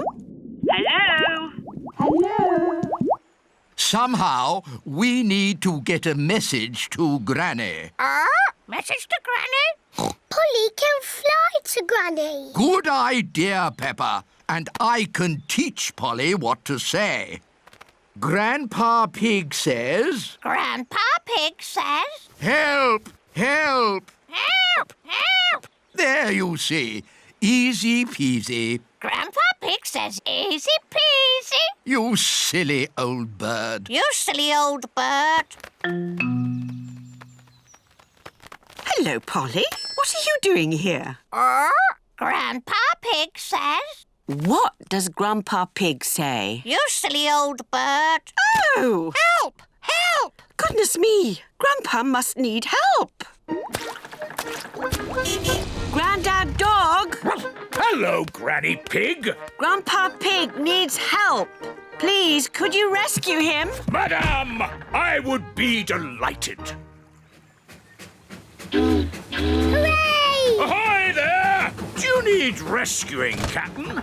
Somehow, we need to get a message to Granny. Message to Granny? Polly can fly to Granny. Good idea, Peppa. And I can teach Polly what to say. Grandpa Pig says... Grandpa Pig says... Help! Help! Help! Help! There you see. Easy peasy. Grandpa Pig says easy peasy. You silly old bird. You silly old bird. Hello, Polly. What are you doing here? Grandpa Pig says... What does Grandpa Pig say? You silly old bird. Oh! Help! Help! Goodness me! Grandpa must need help. Grandad Dog! Hello, Granny Pig. Grandpa Pig needs help. Please, could you rescue him? Madam, I would be delighted. Hooray! Ahoy there! Do you need rescuing, Captain?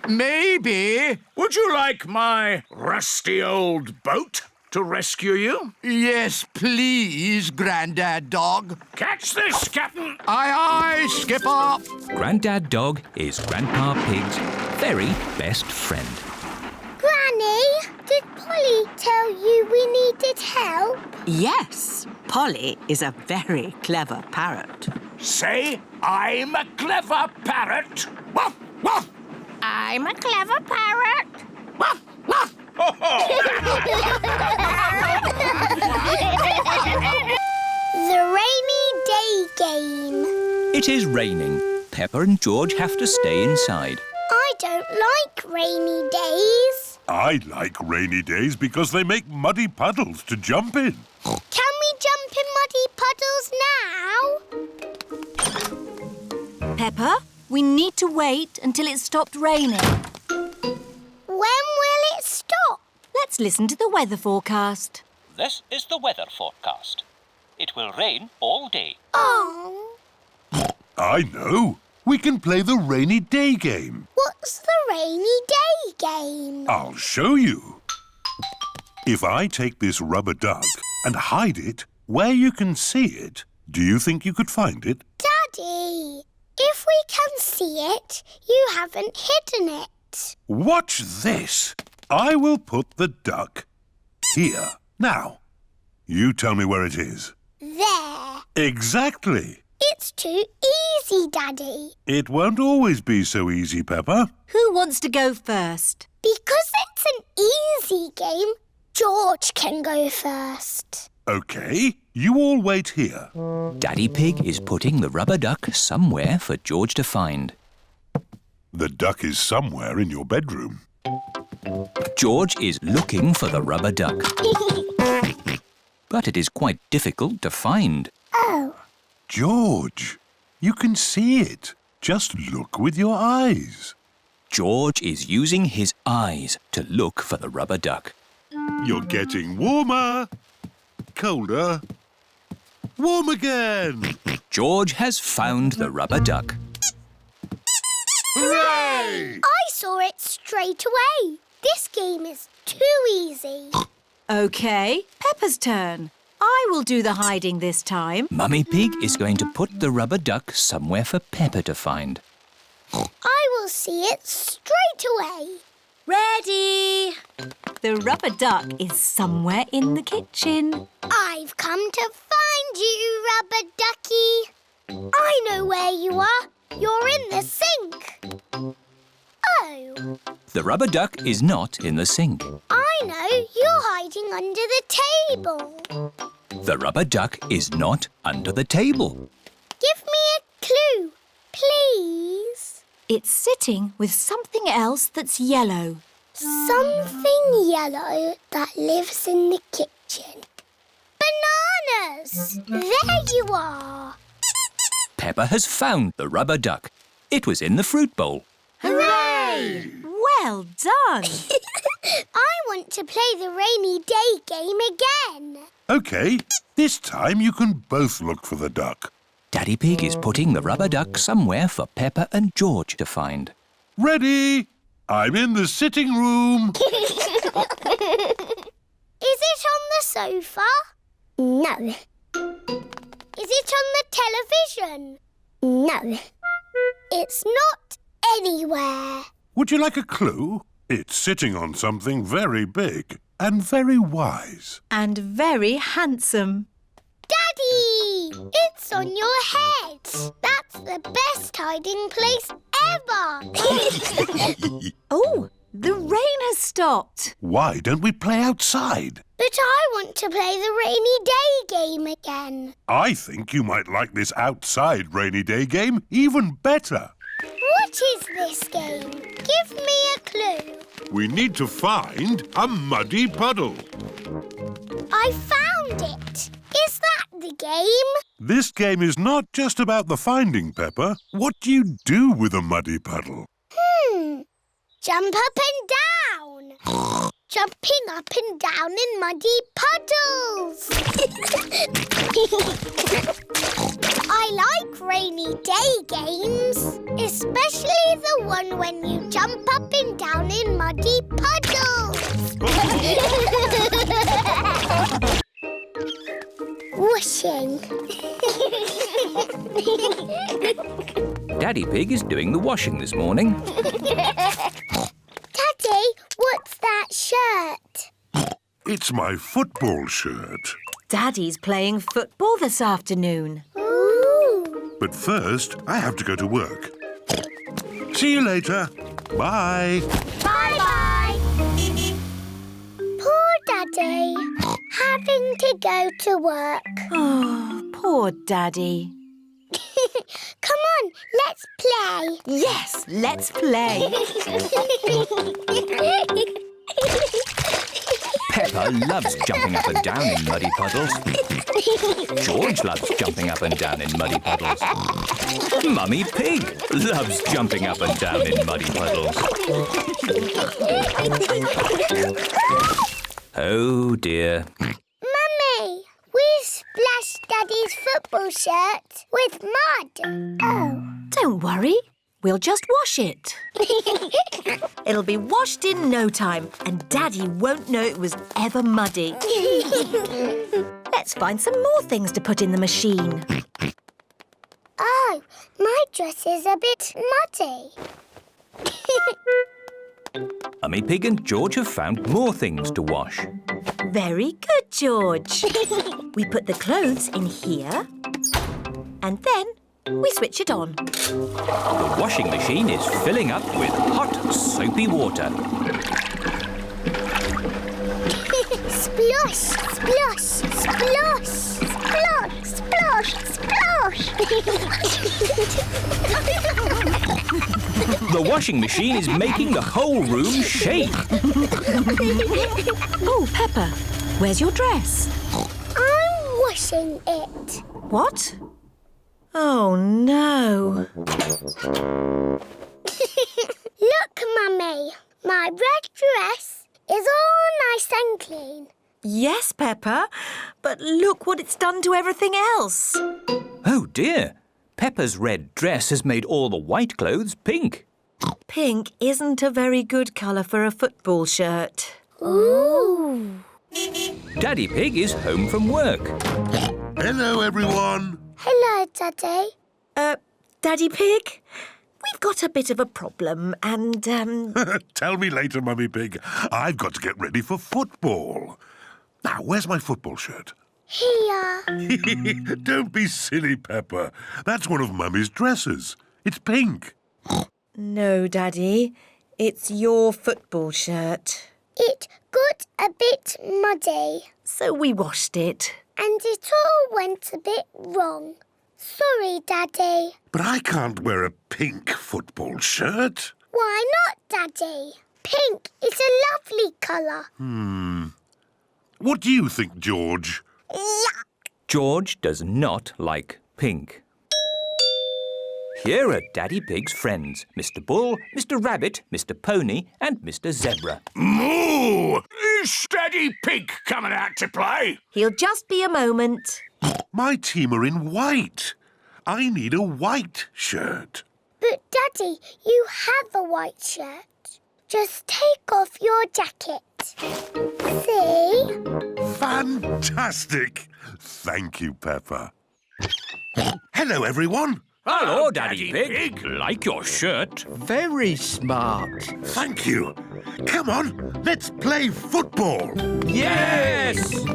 Maybe. Would you like my rusty old boat to rescue you? Yes, please, Grandad Dog. Catch this, Captain! Aye, aye, Skipper. Grandad Dog is Grandpa Pig's very best friend. Granny, did Polly tell you we needed help? Yes. Polly is a very clever parrot. Say, I'm a clever parrot. Woof, woof. I'm a clever parrot. Woof, woof. Ho, ho. The rainy day game. It is raining. Peppa and George have to stay inside. I don't like rainy days. I like rainy days because they make muddy puddles to jump in. Can we jump in muddy puddles now? Peppa, we need to wait until it stopped raining. When will it stop? Let's listen to the weather forecast. This is the weather forecast. It will rain all day. Oh. I know. We can play the rainy day game. What's the rainy day game? I'll show you. If I take this rubber duck and hide it where you can see it, do you think you could find it? Daddy, if we can see it, you haven't hidden it. Watch this. I will put the duck here. Now, you tell me where it is. There. Exactly. It's too easy, Daddy. It won't always be so easy, Peppa. Who wants to go first? Because it's an easy game, George can go first. OK, you all wait here. Daddy Pig is putting the rubber duck somewhere for George to find. The duck is somewhere in your bedroom. George is looking for the rubber duck. But it is quite difficult to find. Oh. George, you can see it. Just look with your eyes. George is using his eyes to look for the rubber duck. You're getting warmer, colder, warm again. George has found the rubber duck. Hooray! I saw it straight away. This game is too easy. OK, Peppa's turn. I will do the hiding this time. Mummy Pig is going to put the rubber duck somewhere for Peppa to find. I will see it straight away. Ready? The rubber duck is somewhere in the kitchen. I've come to find you, rubber ducky. I know where you are. You're in the sink. Oh, The rubber duck is not in the sink. I know. You're hiding under the table. The rubber duck is not under the table. Give me a clue, please. It's sitting with something else that's yellow. Something yellow that lives in the kitchen. Bananas! There you are. Peppa has found the rubber duck. It was in the fruit bowl. Hooray! Well done! I want to play the rainy day game again. OK, this time you can both look for the duck. Daddy Pig is putting the rubber duck somewhere for Peppa and George to find. Ready? I'm in the sitting room. Is it on the sofa? No. Is it on the television? No. It's not anywhere. Would you like a clue? It's sitting on something very big and very wise. And very handsome. Daddy! It's on your head. That's the best hiding place ever. Oh, the rain has stopped. Why don't we play outside? But I want to play the rainy day game again. I think you might like this outside rainy day game even better. What is this game? Give me a clue. We need to find a muddy puddle. I found it. Is that the game? This game is not just about the finding, Peppa. What do you do with a muddy puddle? Jump up and down. Jumping up and down in muddy puddles. I like rainy day games, especially the one when you jump up and down in muddy puddles. Whooshing. Daddy Pig is doing the washing this morning. Daddy, what's that shirt? It's my football shirt. Daddy's playing football this afternoon. Ooh. But first, I have to go to work. See you later. Bye. Bye-bye. Poor Daddy, having to go to work. Oh, poor Daddy. Come on, let's play. Yes, let's play. Peppa loves jumping up and down in muddy puddles. George loves jumping up and down in muddy puddles. Mummy Pig loves jumping up and down in muddy puddles. Oh dear. Mummy, we splashed Daddy's football shirt with mud. Oh. Don't worry, we'll just wash it. It'll be washed in no time, and Daddy won't know it was ever muddy. Let's find some more things to put in the machine. Oh, my dress is a bit muddy. Mummy Pig and George have found more things to wash. Very good, George. We put the clothes in here, and then we switch it on. The washing machine is filling up with hot, soapy water. Splosh, splosh, splosh, splosh, splosh, splosh. The washing machine is making the whole room shake. Oh, Peppa, where's your dress? I'm washing it. What? Oh, no. Look, Mummy. My red dress is all nice and clean. Yes, Peppa, but look what it's done to everything else. Oh dear. Peppa's red dress has made all the white clothes pink. Pink isn't a very good colour for a football shirt. Ooh. Daddy Pig is home from work. Hello, everyone. Hello, Daddy. Daddy Pig, we've got a bit of a problem and, Tell me later, Mummy Pig. I've got to get ready for football. Now, where's my football shirt? Here. Don't be silly, Peppa. That's one of Mummy's dresses. It's pink. No, Daddy, It's your football shirt. It got a bit muddy. So we washed it. And it all went a bit wrong. Sorry, Daddy. But I can't wear a pink football shirt. Why not, Daddy? Pink is a lovely colour. What do you think, George? Yuck! George does not like pink. Here are Daddy Pig's friends, Mr. Bull, Mr. Rabbit, Mr. Pony and Mr. Zebra. Moo! Is Daddy Pig coming out to play? He'll just be a moment. My team are in white. I need a white shirt. But, Daddy, you have a white shirt. Just take off your jacket. See? Fantastic. Thank you, Peppa. Hello, everyone. Hello, Daddy Pig. Like your shirt. Very smart. Thank you. Come on, let's play football. Yes! Go!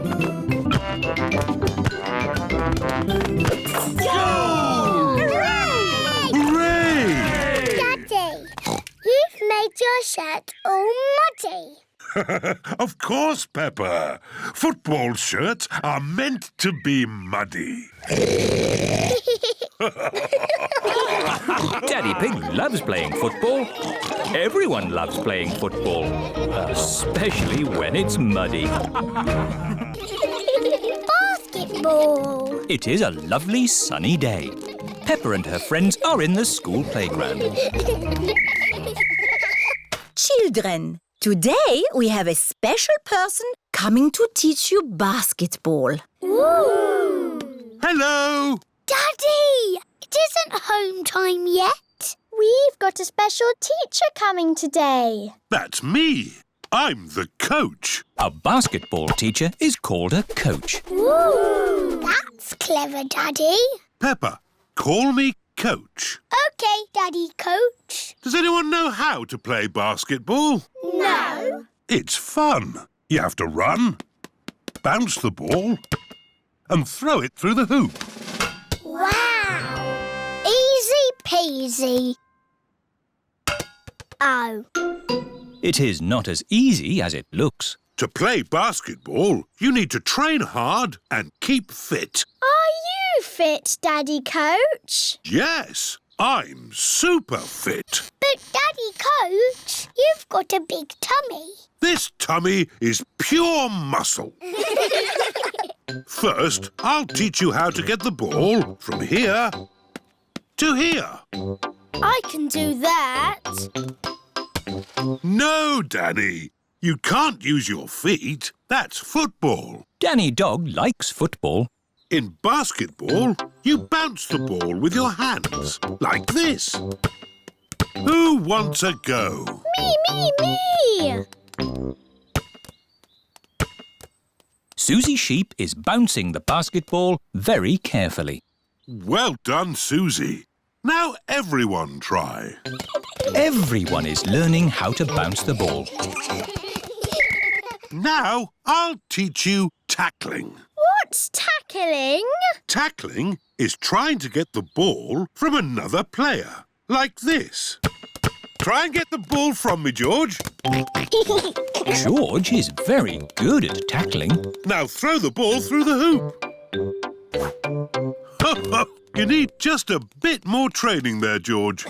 Hooray! Hooray! Daddy, you've made your shirt all muddy. Of course, Peppa. Football shirts are meant to be muddy. Daddy Pig loves playing football. Everyone loves playing football, especially when it's muddy. Basketball. It is a lovely sunny day. Peppa and her friends are in the school playground. Children, today we have a special person coming to teach you basketball. Ooh. Hello. Daddy, it isn't home time yet. We've got a special teacher coming today. That's me. I'm the coach. A basketball teacher is called a coach. Ooh, that's clever, Daddy. Peppa, call me coach. OK, Daddy Coach. Does anyone know how to play basketball? No. It's fun. You have to run, bounce the ball, and throw it through the hoop. Wow. Easy peasy. Oh. It is not as easy as it looks. To play basketball, you need to train hard and keep fit. Are you fit, Daddy Coach? Yes, I'm super fit. But, Daddy Coach, you've got a big tummy. This tummy is pure muscle. First, I'll teach you how to get the ball from here to here. I can do that. No, Danny. You can't use your feet. That's football. Danny Dog likes football. In basketball, you bounce the ball with your hands, like this. Who wants a go? Me! Susie Sheep is bouncing the basketball very carefully. Well done, Susie. Now everyone try. Everyone is learning how to bounce the ball. Now I'll teach you tackling. What's tackling? Tackling is trying to get the ball from another player, like this. Try and get the ball from me, George. George is very good at tackling. Now throw the ball through the hoop. You need just a bit more training there, George.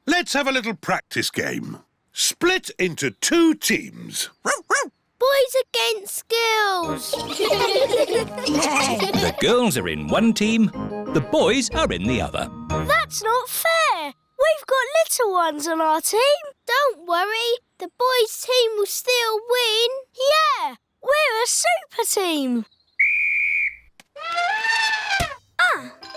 Let's have a little practice game. Split into 2 teams. Boys against girls. The girls are in one team, the boys are in the other. That's not fair. We've got little ones on our team. Don't worry, the boys' team will still win. Yeah, we're a super team.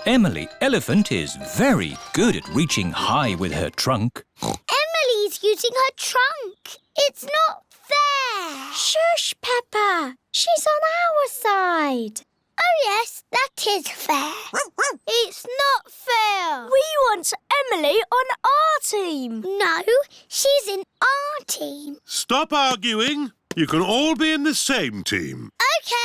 Emily Elephant is very good at reaching high with her trunk. Emily's using her trunk. It's not fair. Shush, Peppa. She's on our side. Oh, yes, that is fair. It's not fair. We want Emily on our team. No, she's in our team. Stop arguing. You can all be in the same team. OK.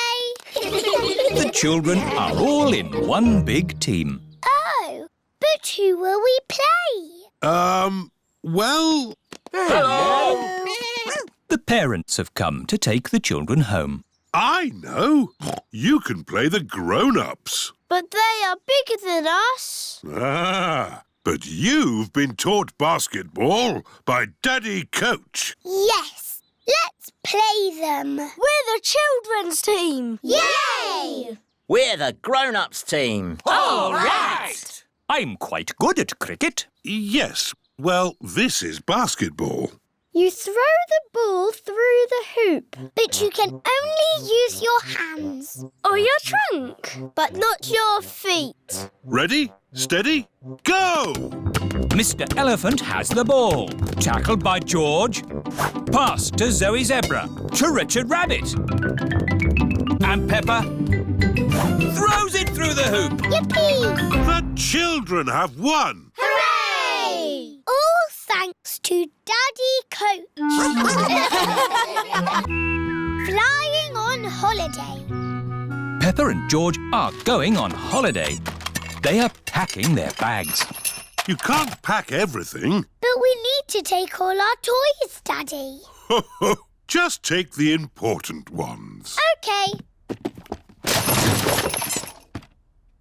The children are all in one big team. Oh, but who will we play? Well... Hello! The parents have come to take the children home. I know. You can play the grown-ups. But they are bigger than us. But you've been taught basketball by Daddy Coach. Yes. Let's play them. We're the children's team. Yay! We're the grown-ups team. All right! I'm quite good at cricket. Yes. Well, this is basketball. You throw the ball through the hoop, but you can only use your hands. Or your trunk. But not your feet. Ready, steady, go! Mr. Elephant has the ball. Tackled by George. Pass to Zoe Zebra. To Richard Rabbit. And Peppa throws it through the hoop. Yippee! The children have won. Hooray! All thanks to Daddy Coach. Flying on holiday. Peppa and George are going on holiday. They are packing their bags. You can't pack everything. But we need to take all our toys, Daddy. Just take the important ones. OK.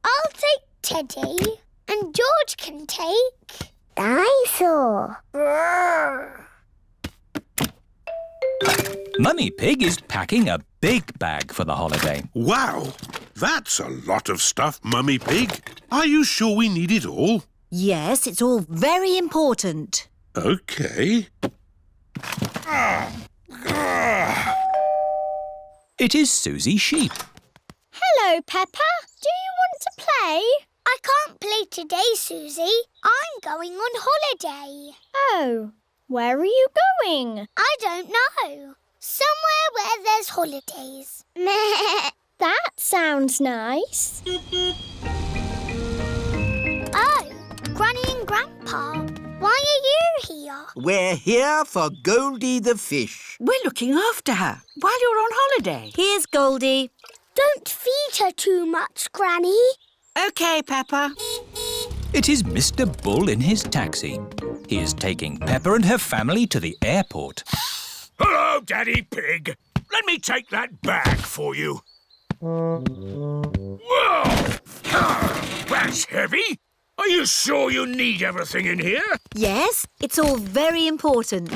I'll take Teddy, and George can take... Dinosaur. Mummy Pig is packing a big bag for the holiday. Wow, that's a lot of stuff, Mummy Pig. Are you sure we need it all? Yes, it's all very important. OK. It is Susie Sheep. Hello, Peppa. Do you want to play? I can't play today, Susie. I'm going on holiday. Oh, where are you going? I don't know. Somewhere where there's holidays. That sounds nice. Oh, Granny and Grandpa. Why are you here? We're here for Goldie the fish. We're looking after her while you're on holiday. Here's Goldie. Don't feed her too much, Granny. OK, Peppa. It is Mr. Bull in his taxi. He is taking Peppa and her family to the airport. Hello, Daddy Pig. Let me take that bag for you. Whoa! That's heavy. Are you sure you need everything in here? Yes, it's all very important.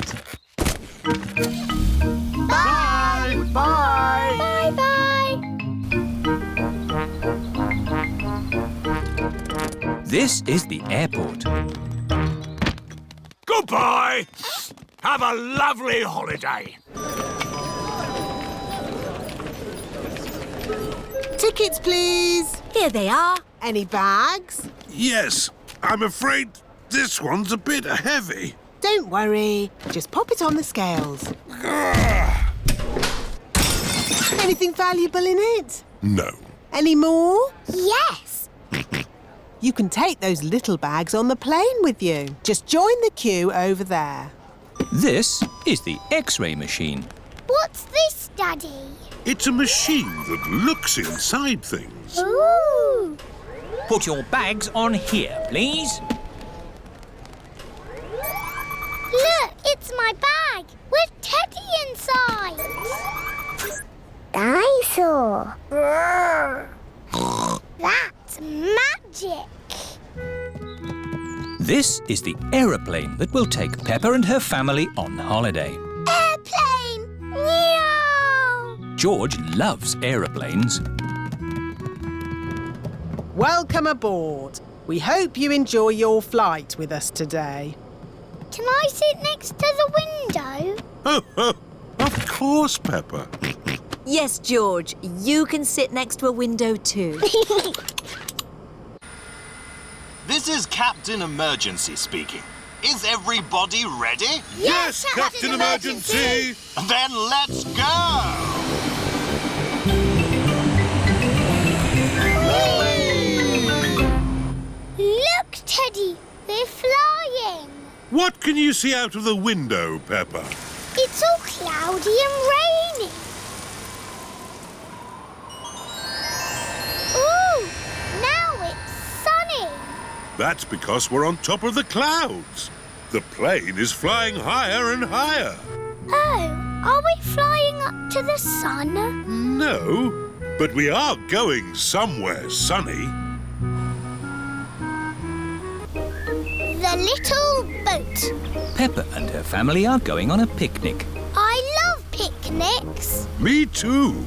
Bye! Bye! Bye-bye! This is the airport. Goodbye. Have a lovely holiday. Tickets, please. Here they are. Any bags? Yes, I'm afraid this one's a bit heavy. Don't worry. Just pop it on the scales. Anything valuable in it? No. Any more? Yes. You can take those little bags on the plane with you. Just join the queue over there. This is the X-ray machine. What's this, Daddy? It's a machine that looks inside things. Ooh. Put your bags on here, please. Look, it's my bag with Teddy inside. Dinosaur. That's magic. This is the aeroplane that will take Peppa and her family on holiday. Airplane! Meow! George loves aeroplanes. Welcome aboard. We hope you enjoy your flight with us today. Can I sit next to the window? Of course, Peppa. Yes, George, you can sit next to a window too. This is Captain Emergency speaking. Is everybody ready? Yes, Captain Emergency! Then let's go! Look, Teddy, they're flying. What can you see out of the window, Peppa? It's all cloudy and rainy. Ooh, now it's sunny. That's because we're on top of the clouds. The plane is flying higher and higher. Oh, are we flying up to the sun? No, but we are going somewhere sunny. The little boat. Peppa and her family are going on a picnic. I love picnics. Me too.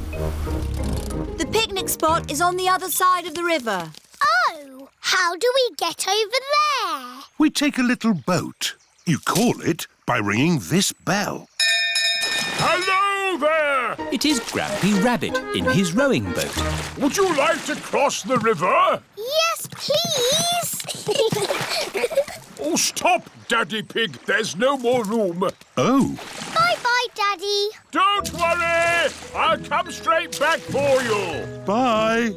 The picnic spot is on the other side of the river. Oh, how do we get over there? We take a little boat. You call it by ringing this bell. Hello there! It is Grampy Rabbit in his rowing boat. Would you like to cross the river? Yes, please. Oh, stop, Daddy Pig. There's no more room. Oh. Bye-bye, Daddy. Don't worry. I'll come straight back for you. Bye.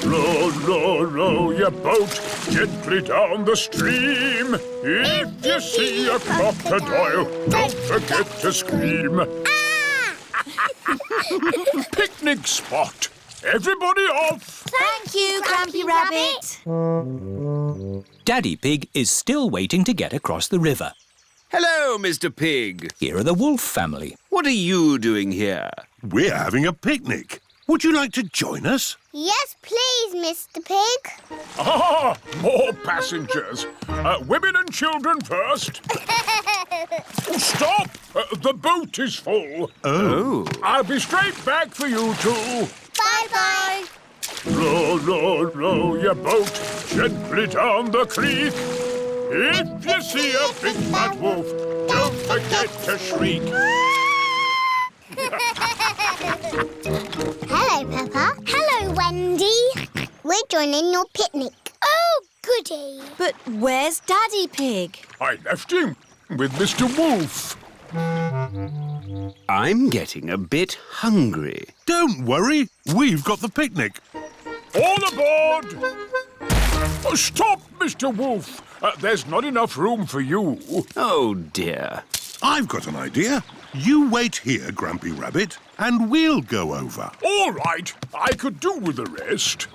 Row, row, row your boat gently down the stream. If you see a crocodile, don't forget to scream. Picnic spot. Everybody off. Thank you, Grampy Rabbit. Daddy Pig is still waiting to get across the river. Hello, Mr. Pig. Here are the Wolf family. What are you doing here? We're having a picnic. Would you like to join us? Yes, please, Mr. Pig. Ah, more passengers. Women and children first. Oh, stop! The boat is full. Oh. I'll be straight back for you two. Bye-bye. Row, row, row your boat gently down the creek. If you see a big fat wolf, don't forget to shriek. Hello, Peppa. Hello, Wendy. We're joining your picnic. Oh, goody. But where's Daddy Pig? I left him with Mr. Wolf. I'm getting a bit hungry. Don't worry. We've got the picnic. All aboard! Oh, stop, Mr. Wolf. There's not enough room for you. Oh, dear. I've got an idea. You wait here, Grampy Rabbit, and we'll go over. All right. I could do with the rest.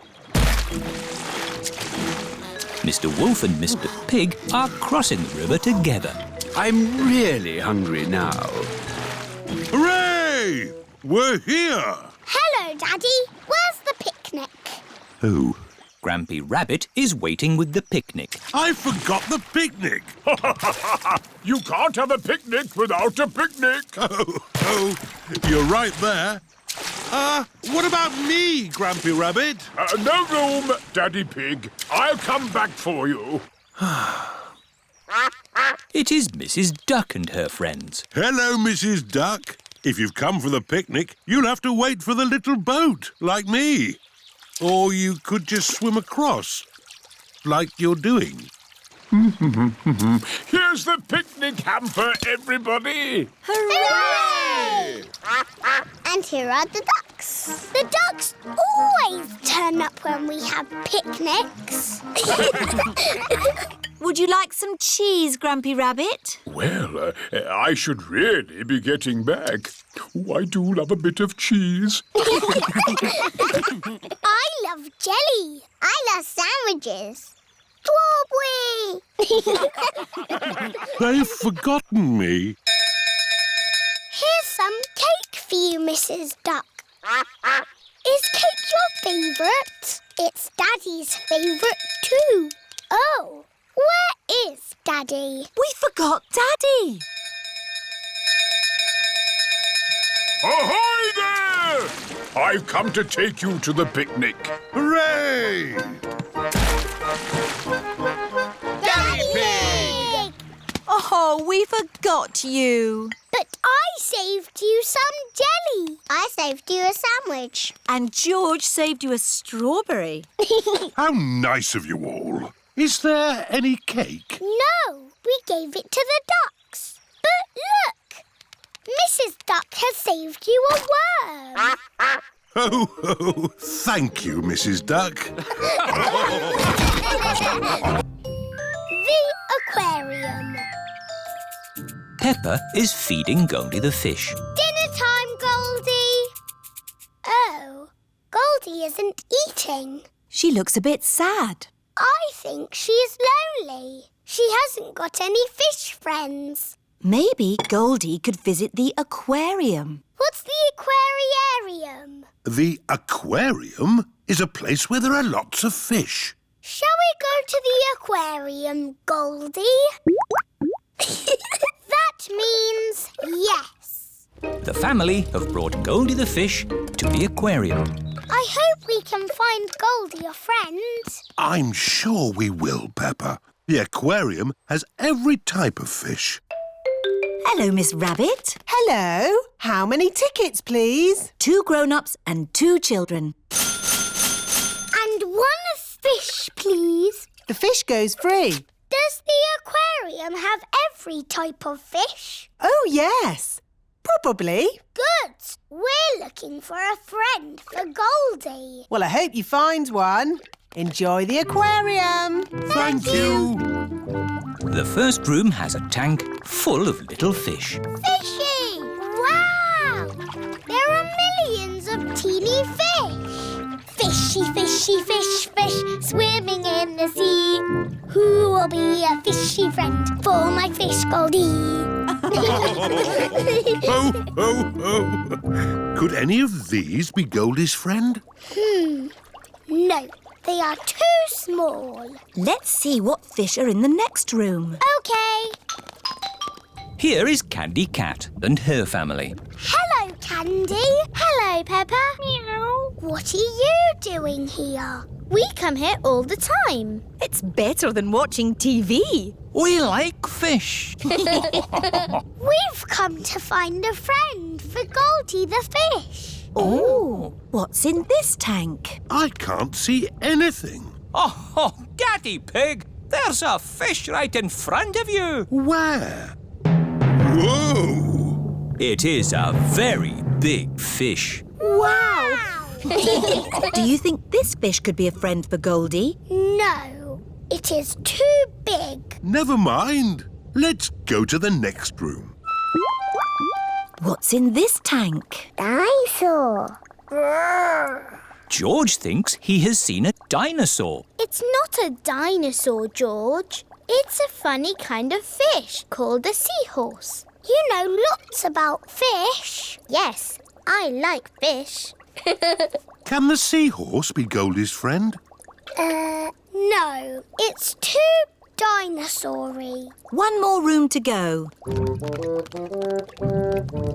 Mr. Wolf and Mr. Pig are crossing the river together. I'm really hungry now. Hooray! We're here! Hello, Daddy. Where's the picnic? Oh. Grampy Rabbit is waiting with the picnic. I forgot the picnic. You can't have a picnic without a picnic. Oh, you're right there. What about me, Grampy Rabbit? No room, Daddy Pig. I'll come back for you. It is Mrs. Duck and her friends. Hello, Mrs. Duck. If you've come for the picnic, you'll have to wait for the little boat, like me. Or you could just swim across, like you're doing. Here's the picnic hamper, everybody. Hooray! And here are the ducks. The ducks always turn up when we have picnics. Would you like some cheese, Grampy Rabbit? Well, I should really be getting back. Oh, I do love a bit of cheese. I love jelly. I love sandwiches. Strawberry! They've forgotten me. Here's some cake for you, Mrs. Duck. Is cake your favourite? It's Daddy's favourite too. Oh, where is Daddy? We forgot Daddy. Ahoy there! I've come to take you to the picnic. Hooray! Daddy Pig! Oh, we forgot you. But I saved you some jelly. I saved you a sandwich. And George saved you a strawberry. How nice of you all. Is there any cake? No, we gave it to the ducks. But look, Mrs. Duck has saved you a worm. Oh, thank you, Mrs. Duck. The aquarium. Peppa is feeding Goldie the fish. Dinner time, Goldie. Oh, Goldie isn't eating. She looks a bit sad. I think she's lonely. She hasn't got any fish friends. Maybe Goldie could visit the aquarium. What's the aquarium? The aquarium is a place where there are lots of fish. Shall we go to the aquarium, Goldie? That means yes. The family have brought Goldie the fish to the aquarium. I hope we can find Goldie a friend. I'm sure we will, Peppa. The aquarium has every type of fish. Hello, Miss Rabbit. Hello. How many tickets, please? 2 grown-ups and 2 children. And 1 fish, please. The fish goes free. Does the aquarium have every type of fish? Oh, yes. Probably. Good. We're looking for a friend for Goldie. Well, I hope you find one. Enjoy the aquarium. Thank you. The first room has a tank full of little fish. Fishy! Wow! There are millions of teeny fish. Fishy, fishy, fish, fish, swimming in the sea. Who will be a fishy friend for my fish Goldie? Ho, ho, ho. Could any of these be Goldie's friend? No, they are too small. Let's see what fish are in the next room. OK. Here is Candy Cat and her family. Hello, Candy. Hello, Peppa. Meow. What are you doing here? We come here all the time. It's better than watching TV. We like fish. We've come to find a friend for Goldie the fish. Oh, what's in this tank? I can't see anything. Oh, Daddy Pig, there's a fish right in front of you. Where? Whoa! It is a very big fish. Wow! Do you think this fish could be a friend for Goldie? No, it is too big. Never mind. Let's go to the next room. What's in this tank? Dinosaur. George thinks he has seen a dinosaur. It's not a dinosaur, George. It's a funny kind of fish called a seahorse. You know lots about fish. Yes, I like fish. Can the seahorse be Goldie's friend? No, it's too dinosaur-y. 1 more room to go.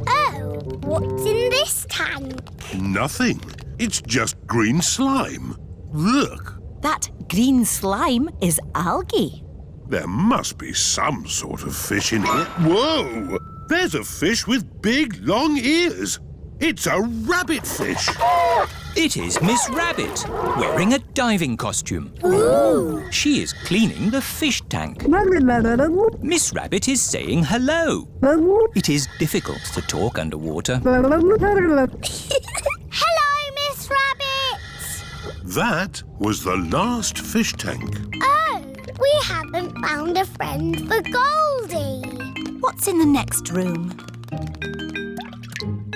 Oh, what's in this tank? Nothing. It's just green slime. Look. That green slime is algae. There must be some sort of fish in here. Whoa! There's a fish with big, long ears. It's a rabbit fish. It is Miss Rabbit, wearing a diving costume. Ooh! She is cleaning the fish tank. Miss Rabbit is saying hello. It is difficult to talk underwater. Hello, Miss Rabbit! That was the last fish tank. Oh, we haven't found a friend for Goldie. What's in the next room?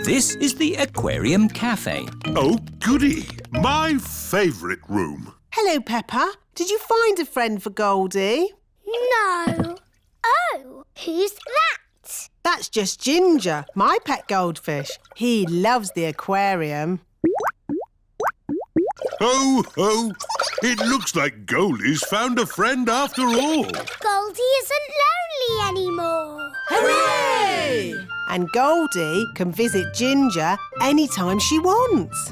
This is the Aquarium Cafe. Oh, goody! My favourite room. Hello, Peppa. Did you find a friend for Goldie? No. Oh, who's that? That's just Ginger, my pet goldfish. He loves the aquarium. Ho, ho! It looks like Goldie's found a friend after all. Goldie isn't lonely anymore. Hooray! And Goldie can visit Ginger anytime she wants.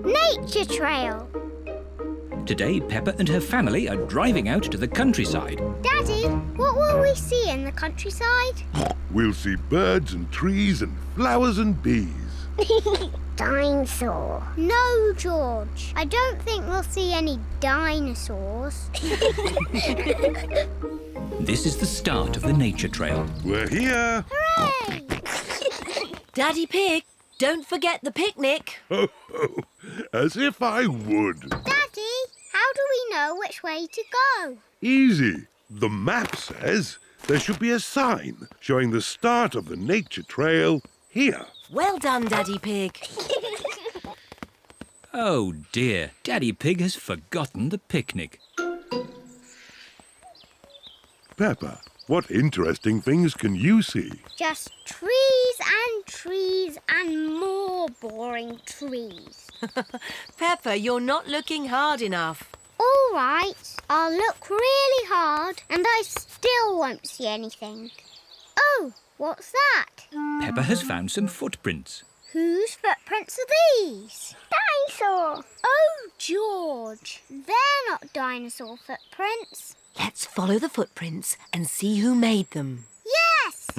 Nature trail. Today, Peppa and her family are driving out to the countryside. Daddy, what will we see in the countryside? We'll see birds and trees and flowers and bees. Dinosaur. No, George. I don't think we'll see any dinosaurs. This is the start of the nature trail. We're here. Hooray! Daddy Pig, don't forget the picnic. Ho, ho. As if I would. Daddy, how do we know which way to go? Easy. The map says there should be a sign showing the start of the nature trail here. Well done, Daddy Pig. Oh dear, Daddy Pig has forgotten the picnic. Peppa, what interesting things can you see? Just trees and more boring trees. Peppa, you're not looking hard enough. All right, I'll look really hard and I still won't see anything. Oh, what's that? Peppa has found some footprints. Whose footprints are these? Dinosaur. Oh, George, they're not dinosaur footprints. Let's follow the footprints and see who made them. Yes!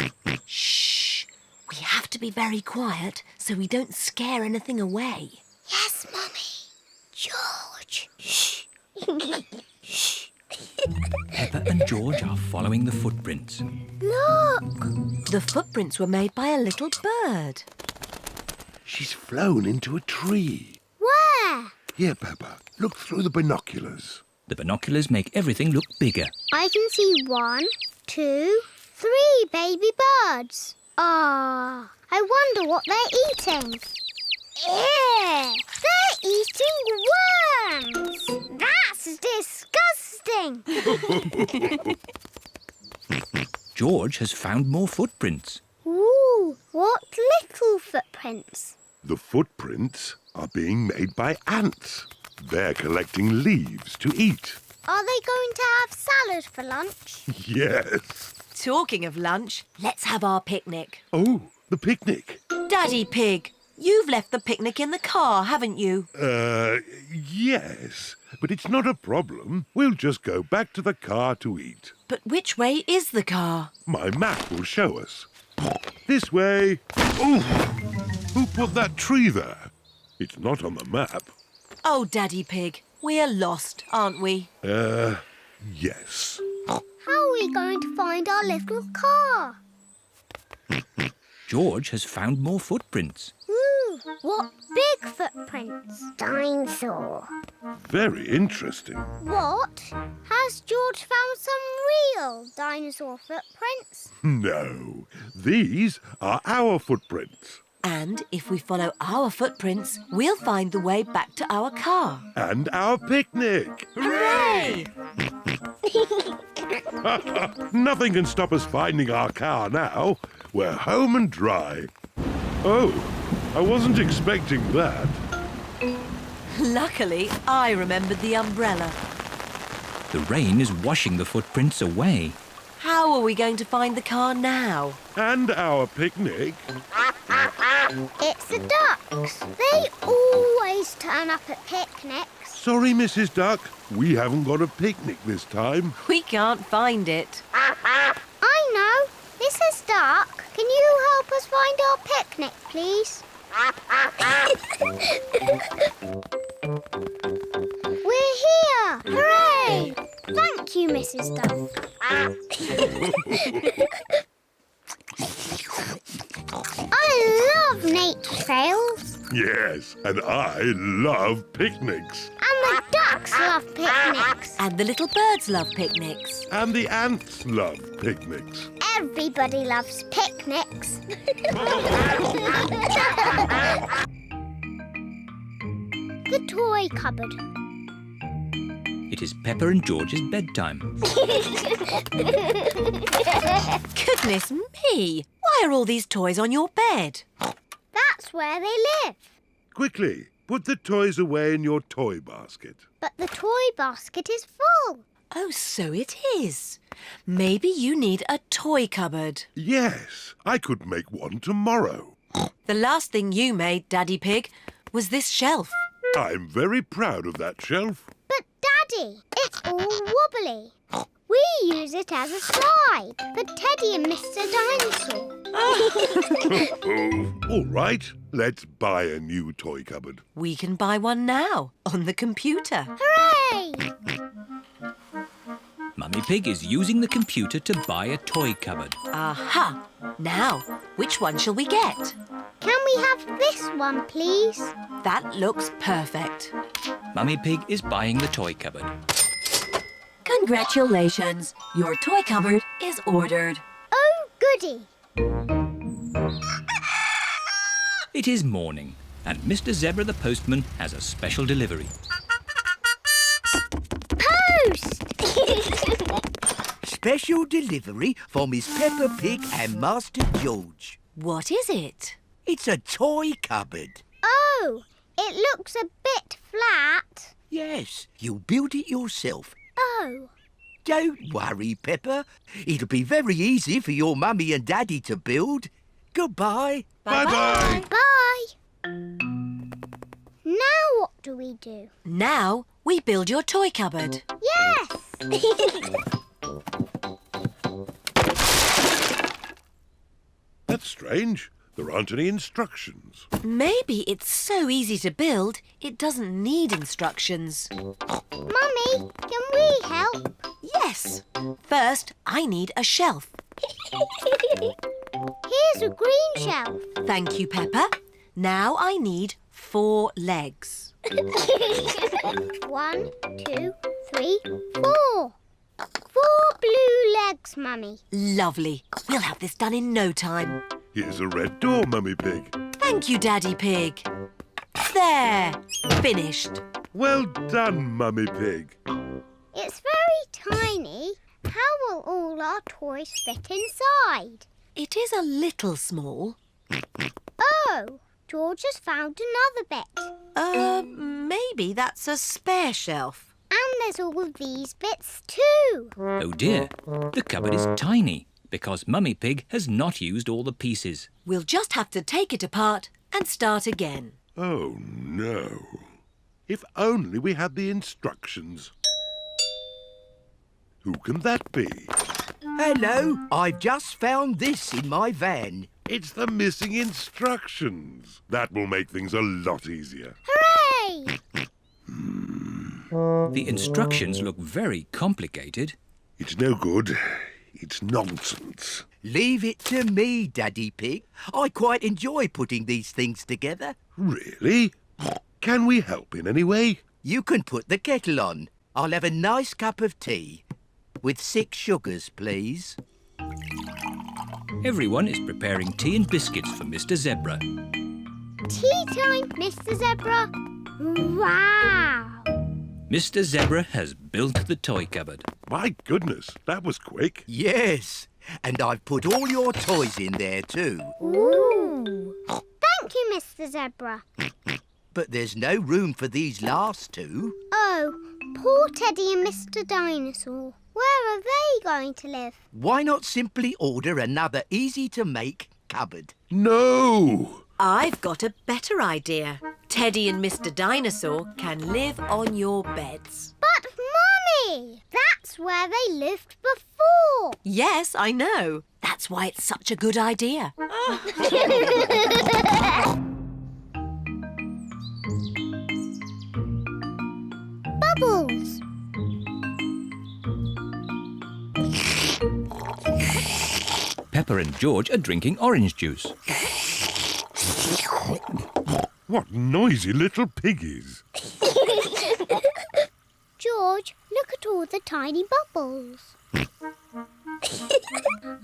Shh! We have to be very quiet so we don't scare anything away. Yes, Mummy. George. Shh! Shh. Peppa and George are following the footprints. Look! The footprints were made by a little bird. She's flown into a tree. Where? Here, Peppa, look through the binoculars. The binoculars make everything look bigger. I can see 1, 2, 3 baby birds. Ah, I wonder what they're eating. Ew! They're eating worms! That's disgusting! George has found more footprints. Ooh, what little footprints? The footprints are being made by ants. They're collecting leaves to eat. Are they going to have salad for lunch? Yes. Talking of lunch, let's have our picnic. Oh, the picnic. Daddy Pig, you've left the picnic in the car, haven't you? Yes. But it's not a problem. We'll just go back to the car to eat. But which way is the car? My map will show us. This way. Ooh! Who put that tree there? It's not on the map. Oh, Daddy Pig, we're lost, aren't we? Yes. How are we going to find our little car? George has found more footprints. Ooh, what big footprints? Dinosaur. Very interesting. What? Has George found some real dinosaur footprints? No, these are our footprints. And if we follow our footprints, we'll find the way back to our car. And our picnic. Hooray! Nothing can stop us finding our car now. We're home and dry. Oh, I wasn't expecting that. Luckily, I remembered the umbrella. The rain is washing the footprints away. How are we going to find the car now? And our picnic. It's the ducks. They always turn up at picnics. Sorry, Mrs. Duck. We haven't got a picnic this time. We can't find it. I know. Mrs. Duck, can you help us find our picnic, please? We're here! Hooray! Thank you, Mrs. Duck. I love nature trails. Yes, and I love picnics. And the ducks love picnics. And the little birds love picnics. And the ants love picnics. Everybody loves picnics. The toy cupboard. It is Peppa and George's bedtime. Goodness me! Why are all these toys on your bed? That's where they live. Quickly, put the toys away in your toy basket. But the toy basket is full. Oh, so it is. Maybe you need a toy cupboard. Yes, I could make one tomorrow. The last thing you made, Daddy Pig, was this shelf. I'm very proud of that shelf. But, Daddy, it's all wobbly. We use it as a slide for Teddy and Mr. Dinosaur. Oh, all right, let's buy a new toy cupboard. We can buy one now on the computer. Hooray! Mummy Pig is using the computer to buy a toy cupboard. Aha! Now, which one shall we get? Can we have this one, please? That looks perfect. Mummy Pig is buying the toy cupboard. Congratulations! Your toy cupboard is ordered. Oh, goody! It is morning. and Mr. Zebra the postman has a special delivery. Post! Special delivery for Miss Peppa Pig and Master George. What is it? It's a toy cupboard. Oh, it looks a bit flat. Yes, you build it yourself. Oh. Don't worry, Peppa. It'll be very easy for your mummy and daddy to build. Goodbye. Bye-bye. Bye. Now what do we do? Now we build your toy cupboard. Yes! That's strange. There aren't any instructions. Maybe it's so easy to build, it doesn't need instructions. Mummy, can we help? Yes. First, I need a shelf. Here's a green shelf. Thank you, Peppa. Now I need 4 legs. 1, 2, 3, 4. 4 blue legs, Mummy. Lovely. We'll have this done in no time. Here's a red door, Mummy Pig. Thank you, Daddy Pig. There. Finished. Well done, Mummy Pig. It's very tiny. How will all our toys fit inside? It is a little small. Oh, George has found another bit. Maybe that's a spare shelf. And there's all of these bits too. Oh dear, the cupboard is tiny because Mummy Pig has not used all the pieces. We'll just have to take it apart and start again. Oh, no. If only we had the instructions. Who can that be? Hello, I've just found this in my van. It's the missing instructions. That will make things a lot easier. Hooray! The instructions look very complicated. It's no good. It's nonsense. Leave it to me, Daddy Pig. I quite enjoy putting these things together. Really? Can we help in any way? You can put the kettle on. I'll have a nice cup of tea. With 6 sugars, please. Everyone is preparing tea and biscuits for Mr. Zebra. Tea time, Mr. Zebra. Wow! Mr. Zebra has built the toy cupboard. My goodness, that was quick. Yes, and I've put all your toys in there too. Ooh! Thank you, Mr. Zebra. But there's no room for these last 2. Oh, poor Teddy and Mr. Dinosaur. Where are they going to live? Why not simply order another easy-to-make cupboard? No! I've got a better idea. Teddy and Mr. Dinosaur can live on your beds. But, Mummy, that's where they lived before. Yes, I know. That's why it's such a good idea. Bubbles. Peppa and George are drinking orange juice. What noisy little piggies. George, look at all the tiny bubbles.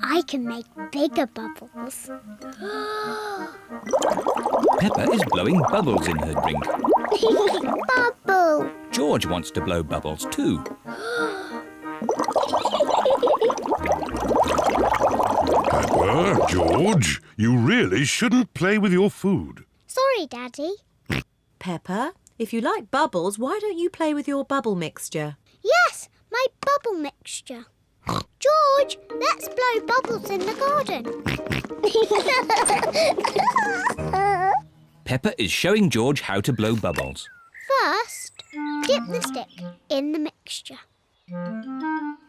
I can make bigger bubbles. Peppa is blowing bubbles in her drink. Bubble. George wants to blow bubbles too. Peppa, George, you really shouldn't play with your food. Sorry, Daddy. Peppa, if you like bubbles, why don't you play with your bubble mixture? Yes, my bubble mixture. George, let's blow bubbles in the garden. Peppa is showing George how to blow bubbles. First, dip the stick in the mixture.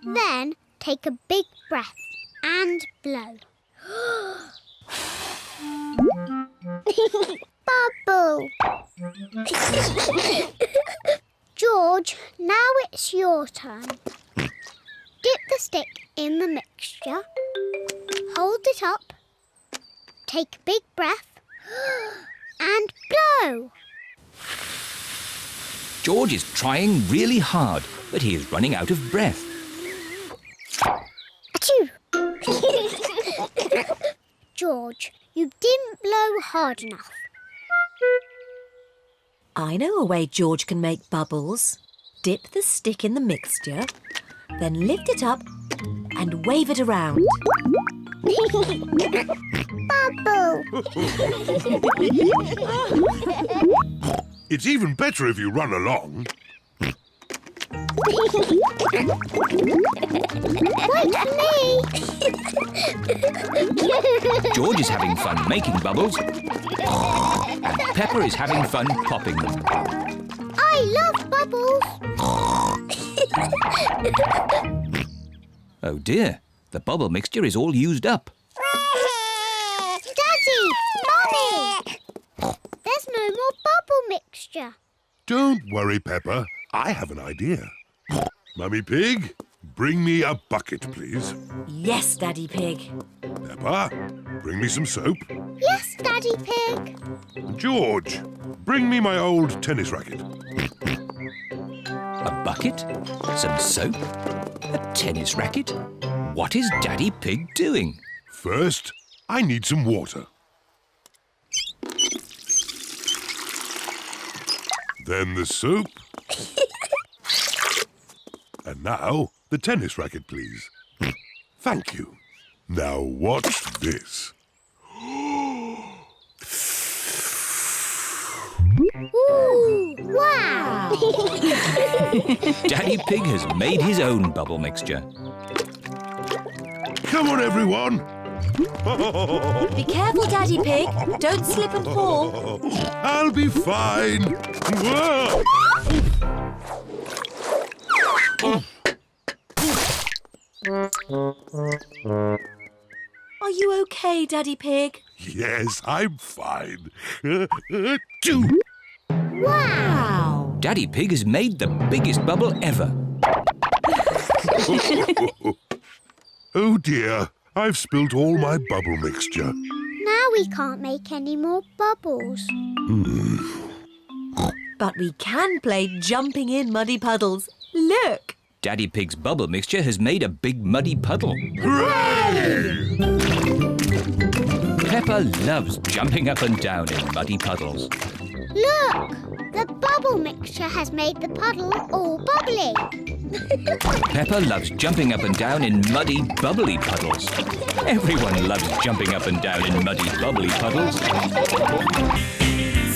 Then take a big breath and blow. Bubble. George, now it's your turn. Dip the stick in the mixture. Hold it up. Take a big breath and blow. George is trying really hard, but he is running out of breath. Achoo! George, you didn't blow hard enough. I know a way George can make bubbles. Dip the stick in the mixture, then lift it up and wave it around. Bubble! It's even better if you run along. Wait for me! George is having fun making bubbles, and Peppa is having fun popping them. I love bubbles! Oh dear, the bubble mixture is all used up. Daddy! Mummy! There's no more bubble mixture. Don't worry, Peppa. I have an idea. Mummy Pig, bring me a bucket, please. Yes, Daddy Pig. Peppa, bring me some soap. Yes, Daddy Pig. George, bring me my old tennis racket. A bucket? Some soap? A tennis racket? What is Daddy Pig doing? First, I need some water. Then the soap. And now, the tennis racket, please. Thank you. Now watch this. Ooh, wow! Daddy Pig has made his own bubble mixture. Come on, everyone. Be careful, Daddy Pig. Don't slip and fall. I'll be fine. Whoa! Are you okay, Daddy Pig? Yes, I'm fine. Wow! Daddy Pig has made the biggest bubble ever. Oh dear, I've spilt all my bubble mixture. Now we can't make any more bubbles. But we can play jumping in muddy puddles. Look! Daddy Pig's bubble mixture has made a big muddy puddle. Hooray! Peppa loves jumping up and down in muddy puddles. Look! The bubble mixture has made the puddle all bubbly. Peppa loves jumping up and down in muddy, bubbly puddles. Everyone loves jumping up and down in muddy, bubbly puddles.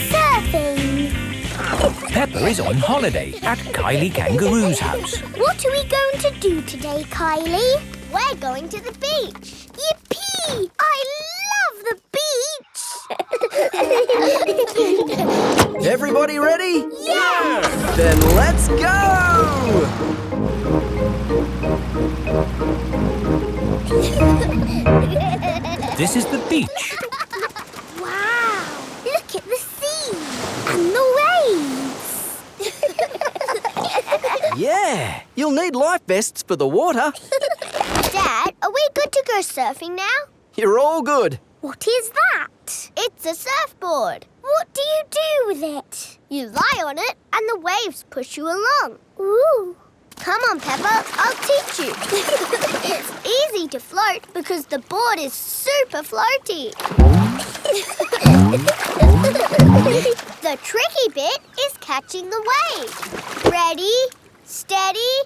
Surfing! Peppa is on holiday at Kylie Kangaroo's house. What are we going to do today, Kylie? We're going to the beach. Yippee! I love the beach! Everybody ready? Yes! Then let's go! This is the beach. Wow! Look at the sea and the waves. Yeah, you'll need life vests for the water. Dad, are we good to go surfing now? You're all good. What is that? It's a surfboard. What do you do with it? You lie on it and the waves push you along. Ooh. Come on, Peppa, I'll teach you. It's easy to float because the board is super floaty. The tricky bit is catching the wave. Ready, steady,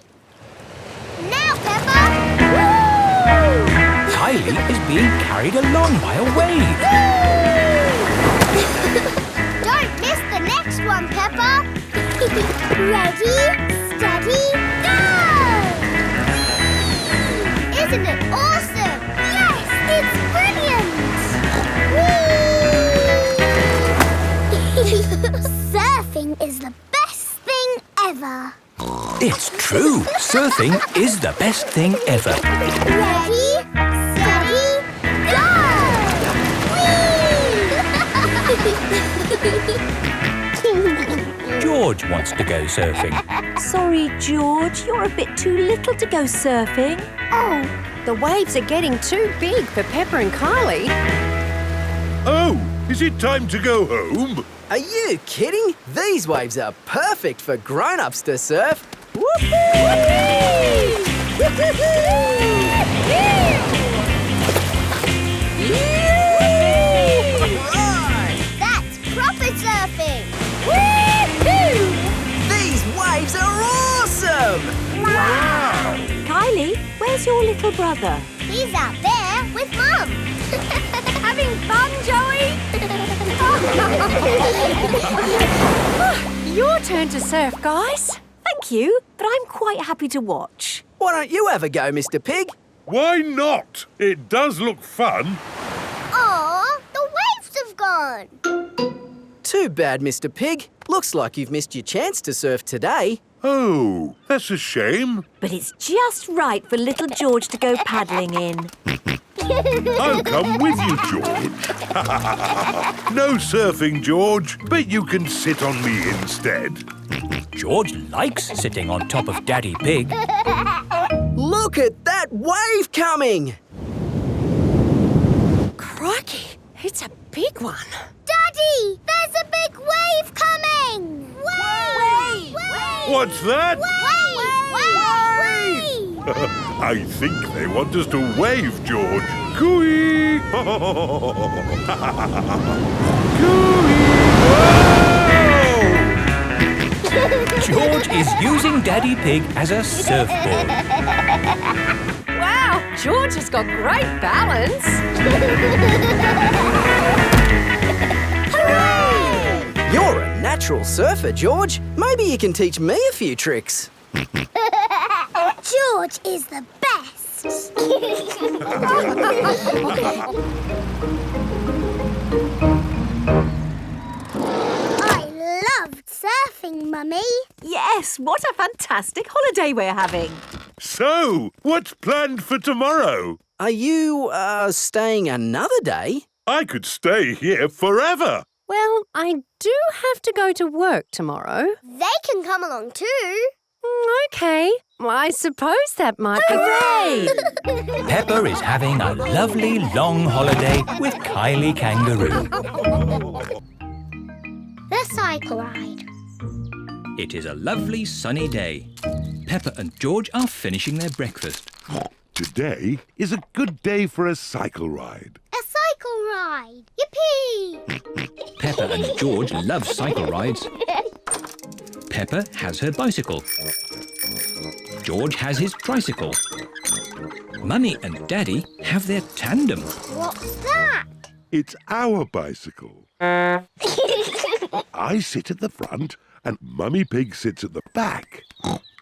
now, Peppa! Woo! Kylie is being carried along by a wave. Don't miss the next one, Peppa. Ready, steady, go! Isn't it awesome? Yes, it's brilliant! Surfing is the best thing ever. It's true. Surfing is the best thing ever. Ready, steady, go! Whee! George wants to go surfing. Sorry, George, you're a bit too little to go surfing. Oh, the waves are getting too big for Peppa and Kylie. Oh, is it time to go home? Are you kidding? These waves are perfect for grown-ups to surf. That's proper surfing! Woo! Where's your little brother? He's out there with Mum. Having fun, Joey? Your turn to surf, guys. Thank you, but I'm quite happy to watch. Why don't you have a go, Mr. Pig? Why not? It does look fun. Aw, the waves have gone. Too bad, Mr. Pig. Looks like you've missed your chance to surf today. Oh, that's a shame. But it's just right for little George to go paddling in. I'll come with you, George. No surfing, George, but you can sit on me instead. George likes sitting on top of Daddy Pig. Look at that wave coming! Crikey, it's a big one. Daddy, there's a big wave coming! Wave! What's that? Wave! I think they want us to wave, George. Cooey! Cooey! George is using Daddy Pig as a surfboard. Wow, George has got great balance. Hooray! You're a natural surfer, George. Maybe you can teach me a few tricks. George is the best. I loved surfing, Mummy. Yes, what a fantastic holiday we're having. So, what's planned for tomorrow? Are you, staying another day? I could stay here forever. Well, I do have to go to work tomorrow. They can come along too. OK. Well, I suppose that might be... Hooray! Peppa is having a lovely long holiday with Kylie Kangaroo. The cycle ride. It is a lovely sunny day. Peppa and George are finishing their breakfast. Today is a good day for a cycle ride. A cycle ride. Yippee! Peppa and George love cycle rides. Peppa has her bicycle. George has his tricycle. Mummy and Daddy have their tandem. What's that? It's our bicycle. I sit at the front and Mummy Pig sits at the back.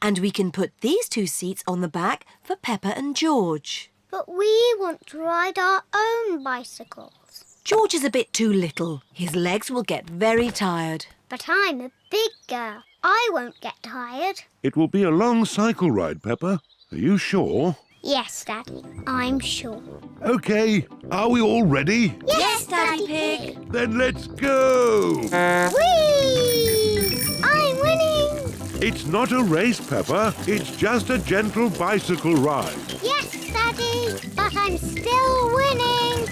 And we can put these two seats on the back for Peppa and George. But we want to ride our own bicycles. George is a bit too little. His legs will get very tired. But I'm a big girl. I won't get tired. It will be a long cycle ride, Peppa. Are you sure? Yes, Daddy, I'm sure. OK, are we all ready? Yes, Daddy Pig. Then let's go! Whee! I'm winning! It's not a race, Peppa. It's just a gentle bicycle ride. Yes, Daddy, but I'm still winning.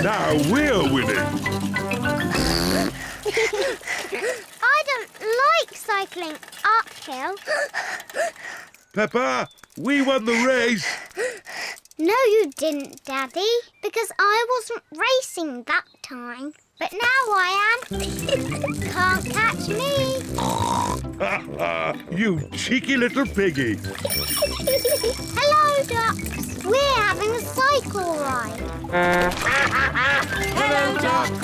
Now we're winning. I don't like cycling uphill. Peppa, we won the race. No, you didn't, Daddy, because I wasn't racing that time. But now I am. Can't catch me. You cheeky little piggy. Hello, ducks. We're having a cycle ride. Hello, ducks.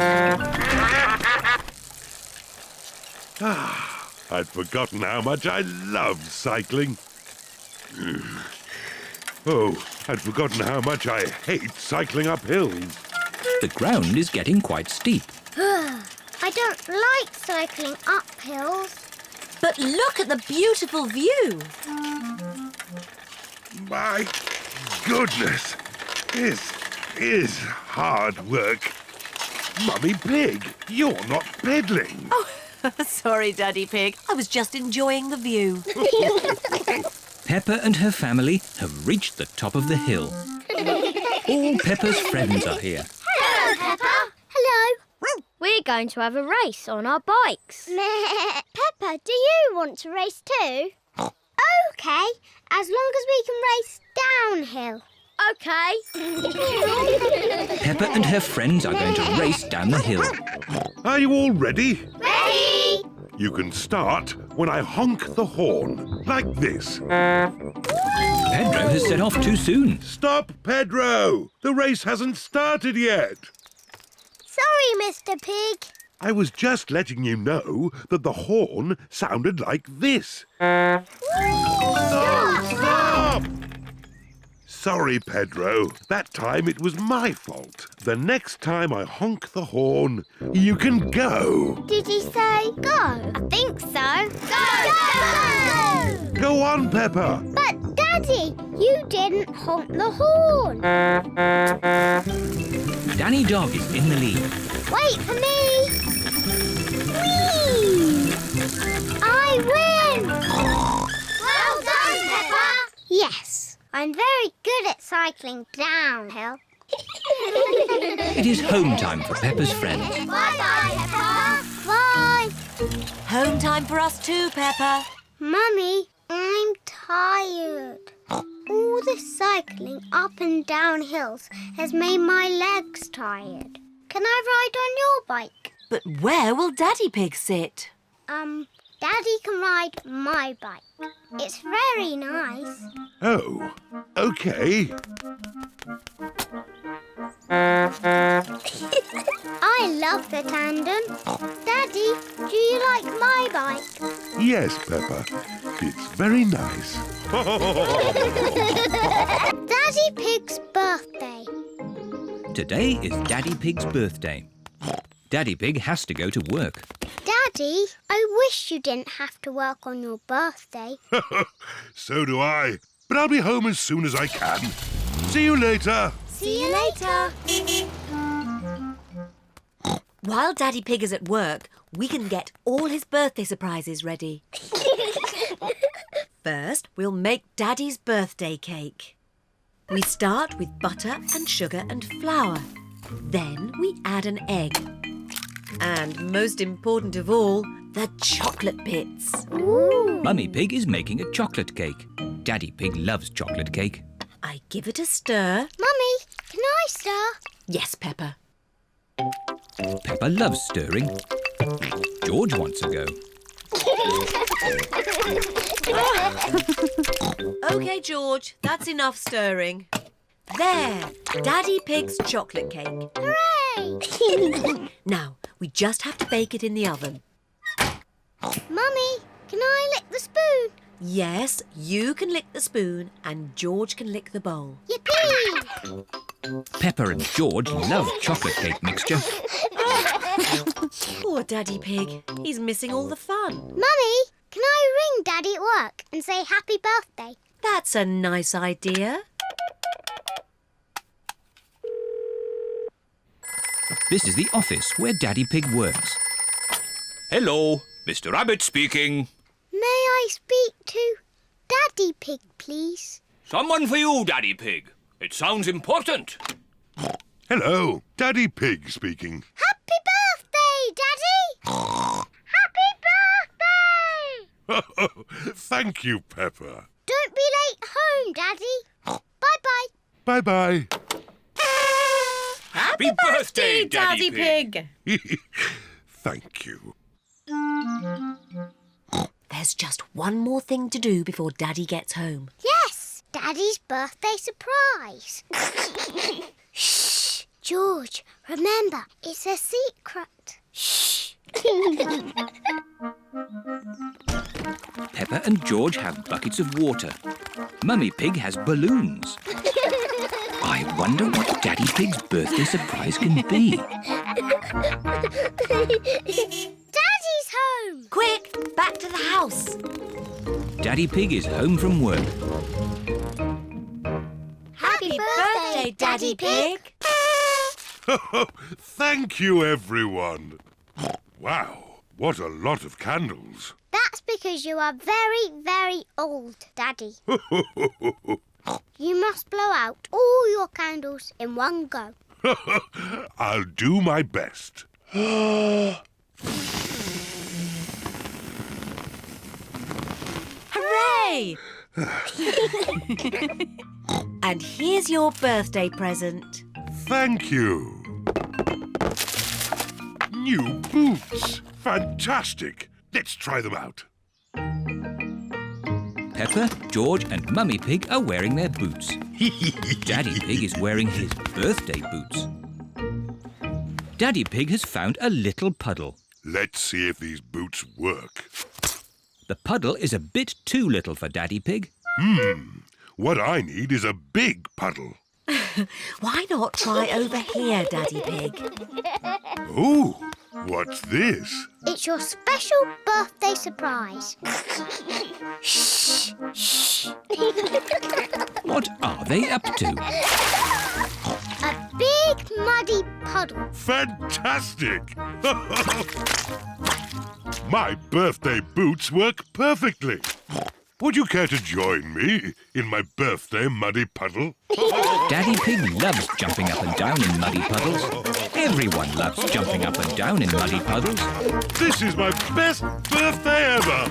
I'd forgotten how much I loved cycling. Oh, I'd forgotten how much I hate cycling up hills. The ground is getting quite steep. I don't like cycling up hills. But look at the beautiful view. My goodness, this is hard work. Mummy Pig, you're not pedaling. Oh, sorry, Daddy Pig. I was just enjoying the view. Peppa and her family have reached the top of the hill. All Peppa's friends are here. Hello, Peppa. Hello. We're going to have a race on our bikes. Peppa, do you want to race too? OK, as long as we can race downhill. OK. Peppa and her friends are going to race down the hill. Are you all ready? Ready! You can start when I honk the horn, like this. Pedro has set off too soon. Stop, Pedro! The race hasn't started yet. Sorry, Mr. Pig. I was just letting you know that the horn sounded like this. Stop! Sorry, Pedro. That time it was my fault. The next time I honk the horn, you can go. Did he say go? I think so. Go! Go on, Peppa. But, Daddy, you didn't honk the horn. Danny Dog is in the lead. Wait for me. Whee! I win! Well done, Peppa. Yes. I'm very good at cycling downhill. It is home time for Peppa's friends. Bye-bye, Peppa. Bye. Home time for us too, Peppa. Mummy, I'm tired. All the cycling up and down hills has made my legs tired. Can I ride on your bike? But where will Daddy Pig sit? Daddy can ride my bike. It's very nice. Oh, OK. I love the tandem. Daddy, do you like my bike? Yes, Peppa. It's very nice. Daddy Pig's birthday. Today is Daddy Pig's birthday. Daddy Pig has to go to work. Daddy, I wish you didn't have to work on your birthday. So do I. But I'll be home as soon as I can. See you later. See you later. While Daddy Pig is at work, we can get all his birthday surprises ready. First, we'll make Daddy's birthday cake. We start with butter and sugar and flour. Then we add an egg. And most important of all, the chocolate bits. Ooh. Mummy Pig is making a chocolate cake. Daddy Pig loves chocolate cake. I give it a stir. Mummy, can I stir? Yes, Peppa. Peppa loves stirring. George wants a go. OK, George, that's enough stirring. There, Daddy Pig's chocolate cake. Hooray! Now, we just have to bake it in the oven. Mummy, can I lick the spoon? Yes, you can lick the spoon and George can lick the bowl. Yippee! Peppa and George love chocolate cake mixture. Poor Daddy Pig. He's missing all the fun. Mummy, can I ring Daddy at work and say happy birthday? That's a nice idea. This is the office where Daddy Pig works. Hello, Mr. Rabbit speaking. May I speak to Daddy Pig, please? Someone for you, Daddy Pig. It sounds important. Hello, Daddy Pig speaking. Happy birthday, Daddy! Happy birthday! Thank you, Peppa. Don't be late home, Daddy. Bye-bye. Bye-bye. Happy birthday, Daddy Pig. Thank you. There's just one more thing to do before Daddy gets home. Yes, Daddy's birthday surprise. Shh, George, remember, it's a secret. Shh. Peppa and George have buckets of water. Mummy Pig has balloons. I wonder what Daddy Pig's birthday surprise can be. Daddy's home! Quick, back to the house. Daddy Pig is home from work. Happy birthday, Daddy Pig! Thank you, everyone. Wow, what a lot of candles. That's because you are very, very old, Daddy. You must blow out all your candles in one go. I'll do my best. Hooray! And here's your birthday present. Thank you. New boots. Fantastic. Let's try them out. Peppa, George and Mummy Pig are wearing their boots. Daddy Pig is wearing his birthday boots. Daddy Pig has found a little puddle. Let's see if these boots work. The puddle is a bit too little for Daddy Pig. What I need is a big puddle. Why not try over here, Daddy Pig? Ooh, what's this? It's your special birthday surprise. Shh, shh. What are they up to? A big muddy puddle. Fantastic! My birthday boots work perfectly. Would you care to join me in my birthday muddy puddle? Daddy Pig loves jumping up and down in muddy puddles. Everyone loves jumping up and down in muddy puddles. This is my best birthday ever!